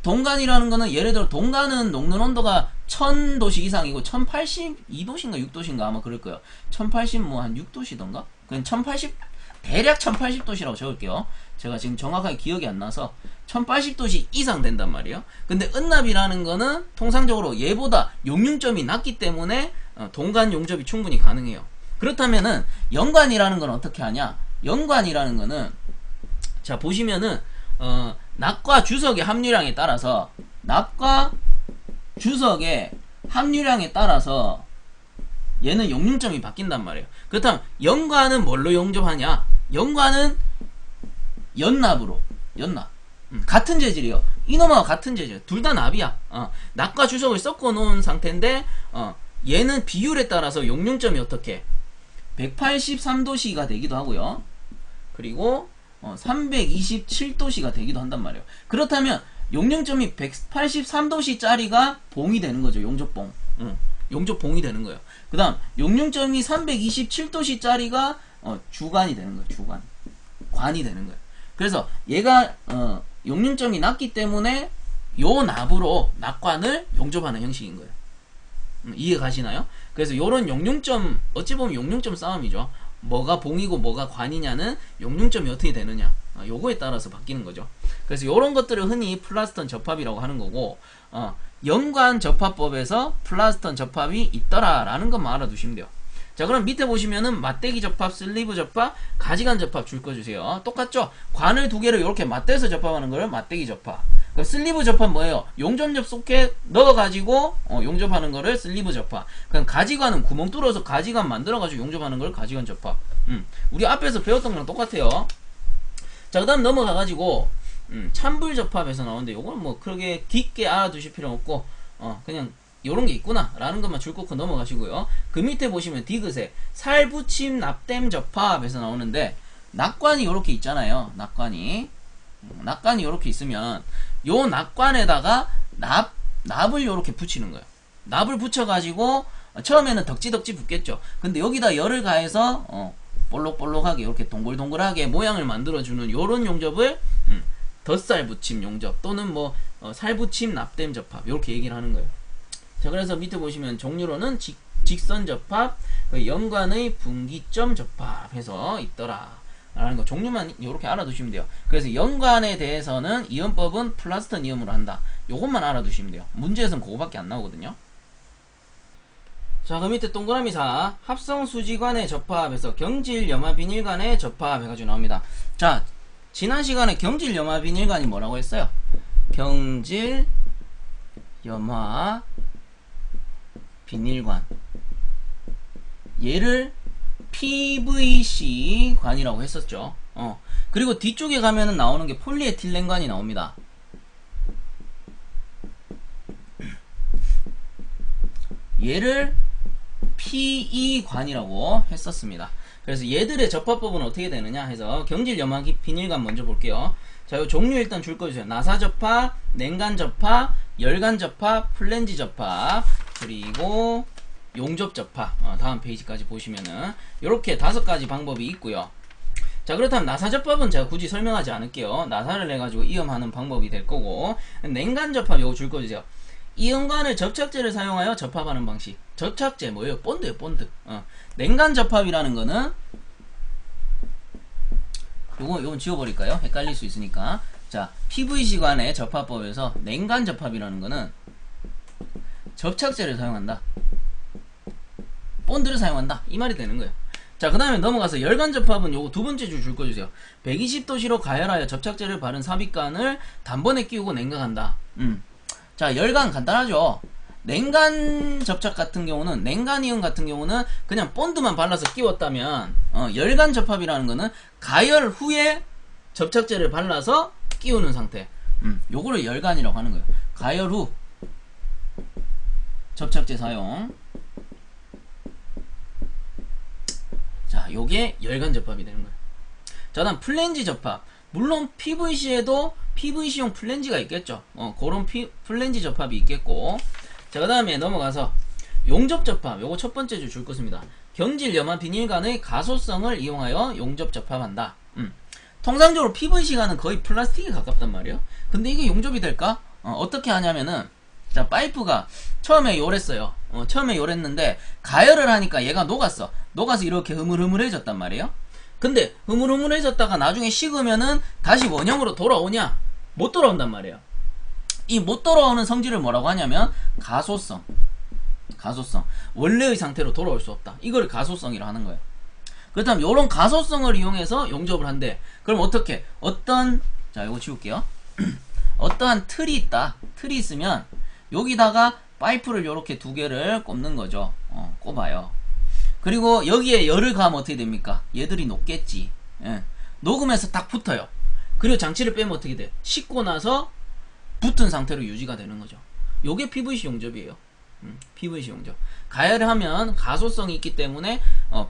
동간이라는 거는 예를 들어 동간은 녹는 온도가 1000도씨 이상이고 1082도씨인가 6도씨인가 아마 그럴 거예요. 1080 뭐 한 6도씨던가? 그냥 1080 대략 1080도씨라고 적을게요. 제가 지금 정확하게 기억이 안 나서 1080도씨 이상 된단 말이에요. 근데 은납이라는 거는 통상적으로 얘보다 용융점이 낮기 때문에 동간 용접이 충분히 가능해요. 그렇다면은 연관이라는 건 어떻게 하냐? 연관이라는 거는 자 보시면은 납과 주석의 함유량에 따라서 얘는 용융점이 바뀐단 말이에요. 그렇다면 연관은 뭘로 용접하냐? 연관은 연납. 같은 재질이에요. 이놈하고 같은 재질. 둘 다 납이야. 납과 주석을 섞어 놓은 상태인데 얘는 비율에 따라서 용융점이 어떻게 183도씨가 되기도 하고요. 그리고 327도씨가 되기도 한단 말이에요. 그렇다면 용융점이 183도씨짜리가 봉이 되는 거죠. 용접봉. 용접봉이 되는 거예요. 그 다음 용융점이 327도씨짜리가 주관이 되는 거예요. 관이 되는 거예요. 그래서 얘가 용융점이 낮기 때문에 요 납으로 납관을 용접하는 형식인 거예요. 이해 가시나요? 그래서 요런 용융점, 어찌 보면 용융점 싸움이죠. 뭐가 봉이고 뭐가 관이냐는 용융점이 어떻게 되느냐, 요거에 따라서 바뀌는 거죠. 그래서 요런 것들을 흔히 플라스턴 접합이라고 하는 거고, 연관 접합법에서 플라스턴 접합이 있더라 라는 것만 알아두시면 돼요. 자, 그럼 밑에 보시면은 맞대기 접합, 슬리브 접합, 가지관 접합 줄 꺼주세요. 똑같죠? 관을 두 개를 이렇게 맞대서 접합하는 걸 맞대기 접합. 그럼 슬리브 접합 뭐예요? 용접엽 소켓 넣어가지고 용접하는 거를 슬리브 접합. 그럼 가지관은 구멍 뚫어서 가지관 만들어가지고 용접하는 걸 가지관 접합. 우리 앞에서 배웠던 거랑 똑같아요. 자, 그 다음 넘어가가지고 찬불 접합에서 나오는데 요건 뭐 그렇게 깊게 알아두실 필요 없고 그냥 요런 게 있구나 라는 것만 줄 꽂고 넘어가시고요. 그 밑에 보시면 디귿에 살붙임 납땜 접합에서 나오는데, 낙관이 요렇게 있잖아요. 낙관이 요렇게 있으면 요 낙관에다가 납을 요렇게 붙이는 거예요. 납을 붙여가지고 처음에는 덕지덕지 붙겠죠. 근데 여기다 열을 가해서 볼록볼록하게 이렇게 동글동글하게 모양을 만들어주는 요런 용접을 덧살 붙임 용접 또는 뭐 살붙임 납땜 접합 이렇게 얘기를 하는 거예요. 자, 그래서 밑에 보시면 종류로는 직선 접합, 연관의 분기점 접합해서 있더라 라는 거, 종류만 이렇게 알아두시면 돼요. 그래서 연관에 대해서는 이연법은 플라스턴 이연으로 한다, 요것만 알아두시면 돼요. 문제에서는 그거밖에 안 나오거든요. 자, 그 밑에 동그라미 4 합성수지관의 접합에서 경질염화비닐관의 접합 해가지고 나옵니다. 자, 지난 시간에 경질염화비닐관이 뭐라고 했어요? 경질염화비닐관, 얘를 PVC 관이라고 했었죠. 그리고 뒤쪽에 가면은 나오는 게 폴리에틸렌관이 나옵니다. 얘를 PE관이라고 했었습니다. 그래서 얘들의 접합법은 어떻게 되느냐 해서 경질염화 비닐관 먼저 볼게요. 자, 요 종류 일단 줄 거주세요. 나사 접합, 냉간 접합, 열간 접합, 플랜지 접합, 그리고 용접 접합. 다음 페이지까지 보시면은 요렇게 5가지 방법이 있고요. 자, 그렇다면 나사 접합은 제가 굳이 설명하지 않을게요. 나사를 내가지고 이염하는 방법이 될 거고, 냉간 접합 요거 줄 거주세요. 이음간을 접착제를 사용하여 접합하는 방식. 접착제 뭐예요? 본드예요, 본드. 냉간 접합이라는 거는 요건 지워버릴까요? 헷갈릴 수 있으니까. 자, PVC 관의 접합법에서 냉간 접합이라는 거는 접착제를 사용한다, 본드를 사용한다, 이 말이 되는 거예요. 자, 그 다음에 넘어가서 열간 접합은 요거 두 번째 줄 거주세요. 120도씨로 가열하여 접착제를 바른 삽입관을 단번에 끼우고 냉각한다. 자, 열간 간단하죠. 냉간 접착 같은 경우는, 냉간이온 같은 경우는 그냥 본드만 발라서 끼웠다면, 열간 접합이라는 거는 가열 후에 접착제를 발라서 끼우는 상태. 요거를 열간이라고 하는 거예요. 가열 후 접착제 사용. 자, 요게 열간 접합이 되는 거예요. 자, 다음 플랜지 접합. 물론 PVC에도 PVC용 플랜지가 있겠죠. 그런 플랜지 접합이 있겠고. 자, 그 다음에 넘어가서 용접 접합. 요거 첫 번째 줄 것입니다. 경질 염화 비닐관의 가소성을 이용하여 용접 접합한다. 통상적으로 PVC관은 거의 플라스틱에 가깝단 말이에요. 근데 이게 용접이 될까? 어떻게 하냐면은, 자, 파이프가 처음에 요랬어요. 처음에 요랬는데 가열을 하니까 얘가 녹았어. 녹아서 이렇게 흐물흐물해졌단 말이에요. 근데 흐물흐물해졌다가 나중에 식으면은 다시 원형으로 돌아오냐? 못 돌아온단 말이에요. 이 못 돌아오는 성질을 뭐라고 하냐면 가소성. 가소성. 원래의 상태로 돌아올 수 없다. 이걸 가소성이라 하는 거예요. 그렇다면 요런 가소성을 이용해서 용접을 한대. 그럼 어떻게? 자, 이거 지울게요. 어떠한 틀이 있다. 틀이 있으면 여기다가 파이프를 요렇게 두 개를 꼽는 거죠. 꼽아요. 그리고 여기에 열을 가하면 어떻게 됩니까? 얘들이 녹겠지. 예. 녹으면서 딱 붙어요. 그리고 장치를 빼면 어떻게 돼? 식고 나서 붙은 상태로 유지가 되는 거죠. 요게 PVC 용접이에요. PVC 용접. 가열을 하면 가소성이 있기 때문에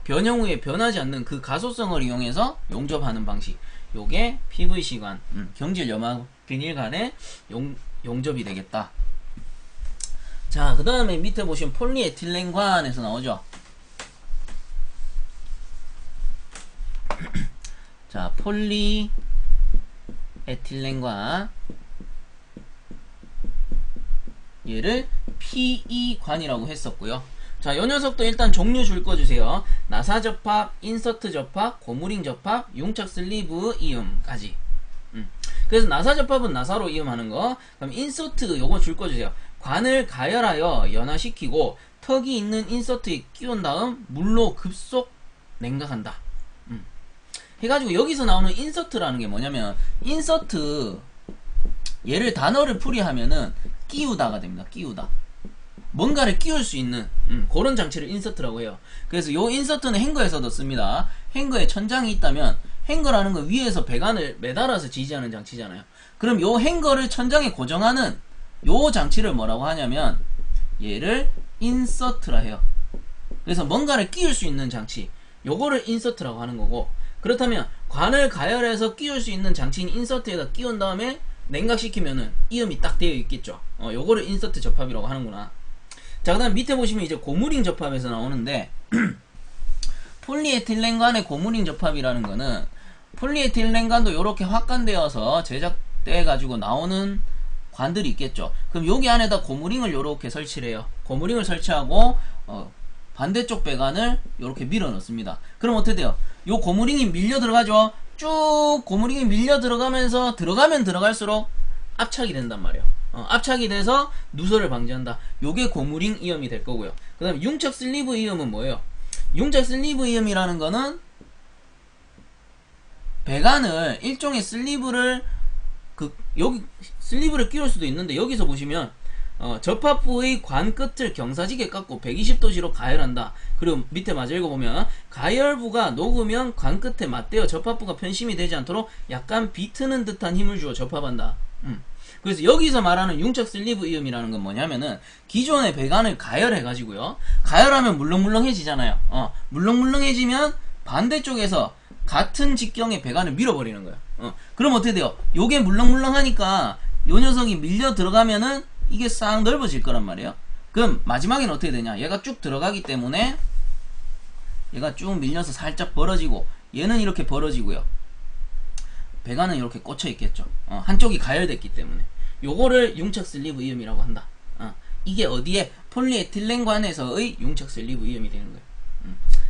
변형 후에 변하지 않는 그 가소성을 이용해서 용접하는 방식. 요게 PVC관, 경질 염화 비닐관의 용접이 되겠다. 자, 그 다음에 밑에 보시면 폴리에틸렌관에서 나오죠. 자, 폴리에틸렌관, 얘를 PE관이라고 했었고요. 자, 요 녀석도 일단 종류 줄 거 주세요. 나사 접합, 인서트 접합, 고무링 접합, 융착 슬리브 이음까지. 그래서 나사 접합은 나사로 이음하는 거. 그럼 인서트 요거 줄 거 주세요. 관을 가열하여 연화시키고 턱이 있는 인서트에 끼운 다음 물로 급속 냉각한다. 해가지고 여기서 나오는 인서트라는 게 뭐냐면, 인서트, 얘를 단어를 풀이하면은 끼우다가 됩니다. 끼우다. 뭔가를 끼울 수 있는 그런 장치를 인서트라고 해요. 그래서 요 인서트는 행거에서도 씁니다. 행거에 천장이 있다면, 행거라는 건 위에서 배관을 매달아서 지지하는 장치잖아요. 그럼 요 행거를 천장에 고정하는 요 장치를 뭐라고 하냐면 얘를 인서트라 해요. 그래서 뭔가를 끼울 수 있는 장치, 요거를 인서트라고 하는 거고, 그렇다면 관을 가열해서 끼울 수 있는 장치인 인서트에다 끼운 다음에 냉각시키면은 이음이 딱 되어 있겠죠. 요거를 인서트 접합이라고 하는구나. 자, 그 다음 밑에 보시면 이제 고무링 접합에서 나오는데 폴리에틸렌관의 고무링 접합이라는 거는, 폴리에틸렌관도 요렇게 확관되어서 제작돼 가지고 나오는 관들이 있겠죠. 그럼 여기 안에다 고무링을 요렇게 설치를 해요. 고무링을 설치하고 반대쪽 배관을 요렇게 밀어 넣습니다. 그럼 어떻게 돼요? 요 고무링이 밀려 들어가죠. 쭉 고무링이 밀려 들어가면서 들어가면 들어갈수록 압착이 된단 말이에요. 압착이 돼서 누설을 방지한다. 요게 고무링 이음이 될 거고요. 그 다음에 융착 슬리브 이음은 뭐예요? 융착 슬리브 이음이라는 거는 배관을, 일종의 슬리브를 여기 슬리브를 끼울 수도 있는데, 여기서 보시면 접합부의 관 끝을 경사지게 깎고 120도씨로 가열한다. 그리고 밑에 마저 읽어보면 가열부가 녹으면 관 끝에 맞대어 접합부가 편심이 되지 않도록 약간 비트는 듯한 힘을 주어 접합한다. 그래서 여기서 말하는 융착 슬리브 이음이라는 건 뭐냐면은, 기존의 배관을 가열해가지고요, 가열하면 물렁물렁해지잖아요. 물렁물렁해지면 반대쪽에서 같은 직경의 배관을 밀어버리는 거예요. 그럼 어떻게 돼요? 요게 물렁물렁하니까 요 녀석이 밀려 들어가면은 이게 싹 넓어질 거란 말이에요. 그럼 마지막에는 어떻게 되냐? 얘가 쭉 들어가기 때문에 얘가 쭉 밀려서 살짝 벌어지고, 얘는 이렇게 벌어지고요, 배관은 이렇게 꽂혀 있겠죠. 한쪽이 가열됐기 때문에. 요거를 융착 슬리브 이음이라고 한다. 이게 어디에? 폴리에틸렌관에서의 융착 슬리브 이음이 되는 거예요.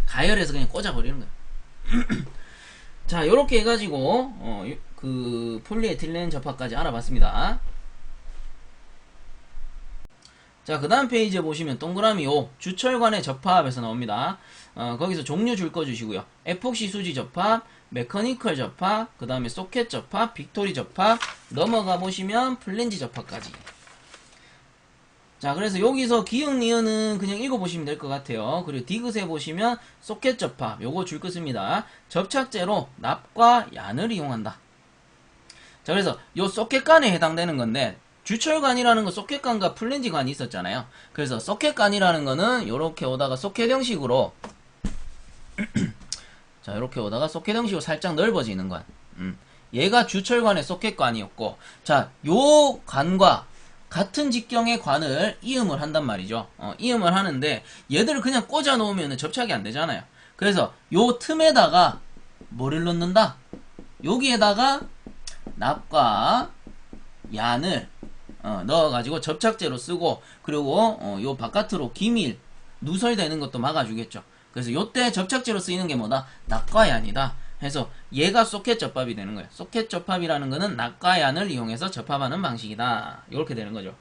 가열해서 그냥 꽂아버리는 거예요. 자, 요렇게 해가지고 그 폴리에틸렌 접합까지 알아봤습니다. 자, 그 다음 페이지에 보시면 동그라미 5 주철관의 접합에서 나옵니다. 거기서 종류 줄 거 주시고요. 에폭시 수지 접합, 메커니컬 접합, 그 다음에 소켓 접합, 빅토리 접합, 넘어가 보시면 플랜지 접합까지. 자, 그래서 여기서 기역 니은은 그냥 읽어보시면 될 것 같아요. 그리고 디귿에 보시면 소켓 접합, 요거 줄 거 씁니다. 접착제로 납과 얀을 이용한다. 자, 그래서 요 소켓관에 해당되는 건데, 주철관이라는 거 소켓관과 플랜지관이 있었잖아요. 그래서 소켓관이라는 거는 요렇게 오다가 소켓 형식으로 자, 요렇게 오다가 소켓 형식으로 살짝 넓어지는 관. 얘가 주철관의 소켓관이었고, 자, 요 관과 같은 직경의 관을 이음을 한단 말이죠. 이음을 하는데 얘들을 그냥 꽂아 놓으면 접착이 안 되잖아요. 그래서 요 틈에다가 뭐를 넣는다? 여기에다가 납과 얀을 넣어가지고 접착제로 쓰고, 그리고 요 바깥으로 기밀 누설되는 것도 막아주겠죠. 그래서 요때 접착제로 쓰이는 게 뭐다? 납과 얀이다. 해서 얘가 소켓 접합이 되는 거예요. 소켓 접합이라는 거는 납과 얀을 이용해서 접합하는 방식이다. 이렇게 되는 거죠.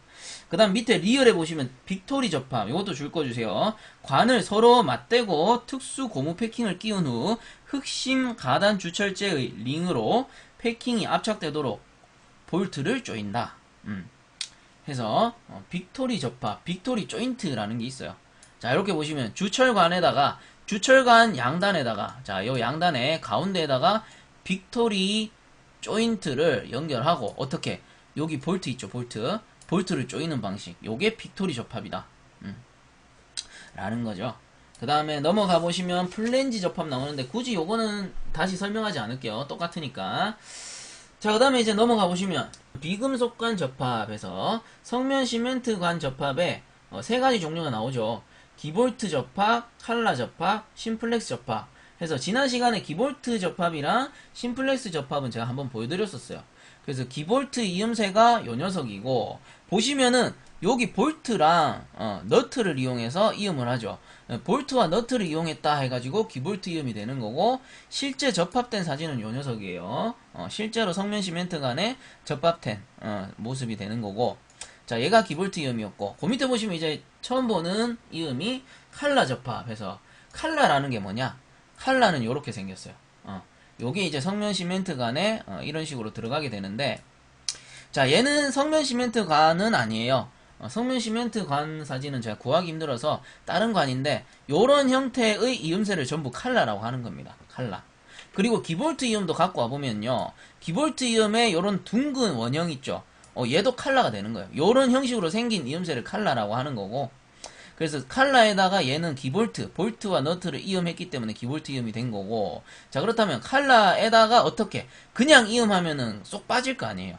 그 다음 밑에 리얼에 보시면 빅토리 접합, 이것도 줄 거 주세요. 관을 서로 맞대고 특수 고무 패킹을 끼운 후 흑심 가단 주철제의 링으로 패킹이 압착되도록 볼트를 조인다. 해서 빅토리 접합, 빅토리 조인트라는 게 있어요. 자, 이렇게 보시면 주철관에다가 주철관 양단에다가, 자, 요 양단의 가운데에다가 빅토리 조인트를 연결하고, 어떻게? 여기 볼트 있죠, 볼트. 볼트를 조이는 방식. 요게 빅토리 접합이다. 라는 거죠. 그 다음에 넘어가 보시면 플랜지 접합 나오는데, 굳이 요거는 다시 설명하지 않을게요. 똑같으니까. 자, 그 다음에 이제 넘어가 보시면, 비금속관 접합에서 성면 시멘트관 접합에 세 가지 종류가 나오죠. 기볼트 접합, 칼라 접합, 심플렉스 접합 해서 지난 시간에 기볼트 접합이랑 심플렉스 접합은 제가 한번 보여드렸었어요. 그래서 기볼트 이음새가 요 녀석이고, 보시면은 여기 볼트랑 너트를 이용해서 이음을 하죠. 볼트와 너트를 이용했다 해가지고 기볼트 이음이 되는 거고, 실제 접합된 사진은 요 녀석이에요. 실제로 성면 시멘트 간에 접합된 모습이 되는 거고, 자, 얘가 기볼트 이음이었고, 그 밑에 보시면 이제 처음 보는 이음이 칼라 접합해서, 칼라라는 게 뭐냐? 칼라는 요렇게 생겼어요. 요게 이제 성면 시멘트 간에 이런 식으로 들어가게 되는데, 자, 얘는 성면 시멘트 관은 아니에요. 성면 시멘트 관 사진은 제가 구하기 힘들어서 다른 관인데, 요런 형태의 이음새를 전부 칼라라고 하는 겁니다. 칼라. 그리고 기볼트 이음도 갖고 와보면요, 기볼트 이음에 요런 둥근 원형 있죠. 얘도 칼라가 되는 거예요. 요런 형식으로 생긴 이음새를 칼라라고 하는 거고, 그래서 칼라에다가 얘는 기볼트, 볼트와 너트를 이음했기 때문에 기볼트 이음이 된 거고, 자, 그렇다면 칼라에다가 어떻게 그냥 이음하면은 쏙 빠질 거 아니에요.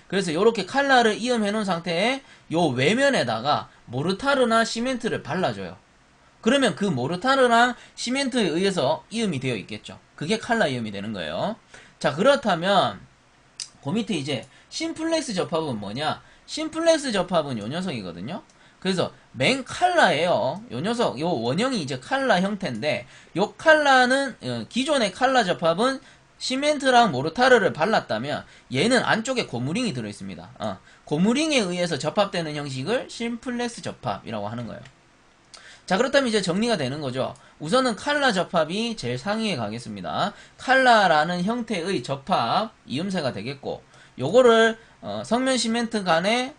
그래서 요렇게 칼라를 이음해 놓은 상태에 요 외면에다가 모르타르나 시멘트를 발라줘요. 그러면 그 모르타르랑 시멘트에 의해서 이음이 되어 있겠죠. 그게 칼라 이음이 되는 거예요. 자, 그렇다면 그 밑에 이제 심플렉스 접합은 뭐냐? 심플렉스 접합은 요 녀석이거든요. 그래서 맨 칼라예요. 요 녀석, 요 원형이 이제 칼라 형태인데, 요 칼라는 기존의 칼라 접합은 시멘트랑 모르타르를 발랐다면 얘는 안쪽에 고무링이 들어있습니다. 고무링에 의해서 접합되는 형식을 심플렉스 접합이라고 하는 거예요. 자, 그렇다면 이제 정리가 되는 거죠. 우선은 칼라 접합이 제일 상위에 가겠습니다. 칼라라는 형태의 접합 이음새가 되겠고, 요거를 성면 시멘트 간에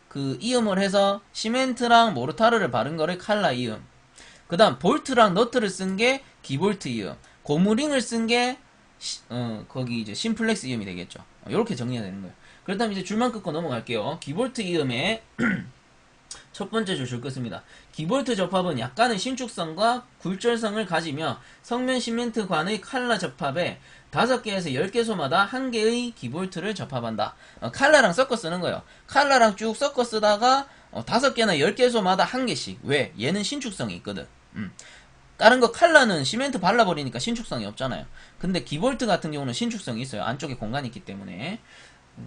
그 이음을 해서 시멘트랑 모르타르를 바른 거를 칼라 이음, 그 다음 볼트랑 너트를 쓴 게 기볼트 이음, 고무링을 쓴 게 거기 이제 심플렉스 이음이 되겠죠. 이렇게 정리가 되는 거예요. 그렇다면 이제 줄만 끊고 넘어갈게요. 기볼트 이음의 첫 번째 줄 긋습니다. 기볼트 접합은 약간의 신축성과 굴절성을 가지며 성면 시멘트 관의 칼라 접합에 5개에서 10개소마다 1개의 기볼트를 접합한다. 칼라랑 섞어 쓰는 거예요. 칼라랑 쭉 섞어 쓰다가 5개나 10개소마다 1개씩. 왜? 얘는 신축성이 있거든. 다른 거 칼라는 시멘트 발라버리니까 신축성이 없잖아요. 근데 기볼트 같은 경우는 신축성이 있어요. 안쪽에 공간이 있기 때문에.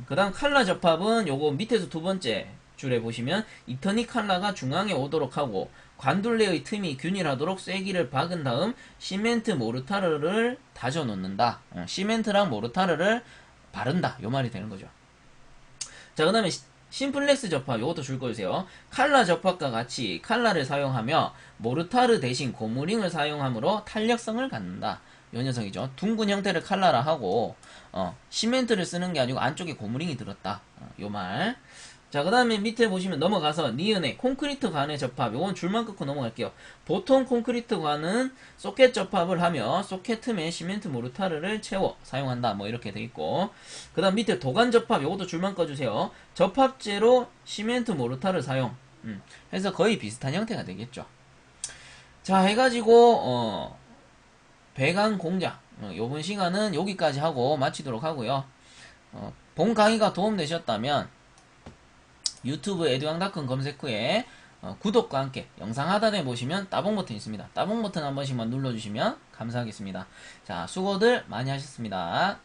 그 다음 칼라 접합은 요거 밑에서 두 번째 줄에 보시면 이터닉 칼라가 중앙에 오도록 하고 관둘레의 틈이 균일하도록 쐐기를 박은 다음 시멘트 모르타르를 다져 놓는다. 시멘트랑 모르타르를 바른다. 요 말이 되는 거죠. 자, 그 다음에 심플렉스 접합, 요것도 줄 거주세요. 칼라 접합과 같이 칼라를 사용하며 모르타르 대신 고무링을 사용하므로 탄력성을 갖는다. 요 녀석이죠. 둥근 형태를 칼라라 하고 시멘트를 쓰는 게 아니고 안쪽에 고무링이 들었다. 요 말. 자, 그 다음에 밑에 보시면 넘어가서 니은의 콘크리트 관의 접합, 요건 줄만 끊고 넘어갈게요. 보통 콘크리트 관은 소켓 접합을 하며 소켓 틈에 시멘트 모르타르를 채워 사용한다. 뭐 이렇게 돼 있고, 그 다음 밑에 도관 접합, 요것도 줄만 꺼주세요. 접합제로 시멘트 모르타르 사용. 해서 거의 비슷한 형태가 되겠죠. 자, 해가지고 배관 공작, 요번 시간은 여기까지 하고 마치도록 하고요. 본 강의가 도움되셨다면 유튜브 에듀앙닷컴 검색 후에 구독과 함께 영상 하단에 보시면 따봉 버튼 있습니다. 따봉 버튼 한 번씩만 눌러주시면 감사하겠습니다. 자, 수고들 많이 하셨습니다.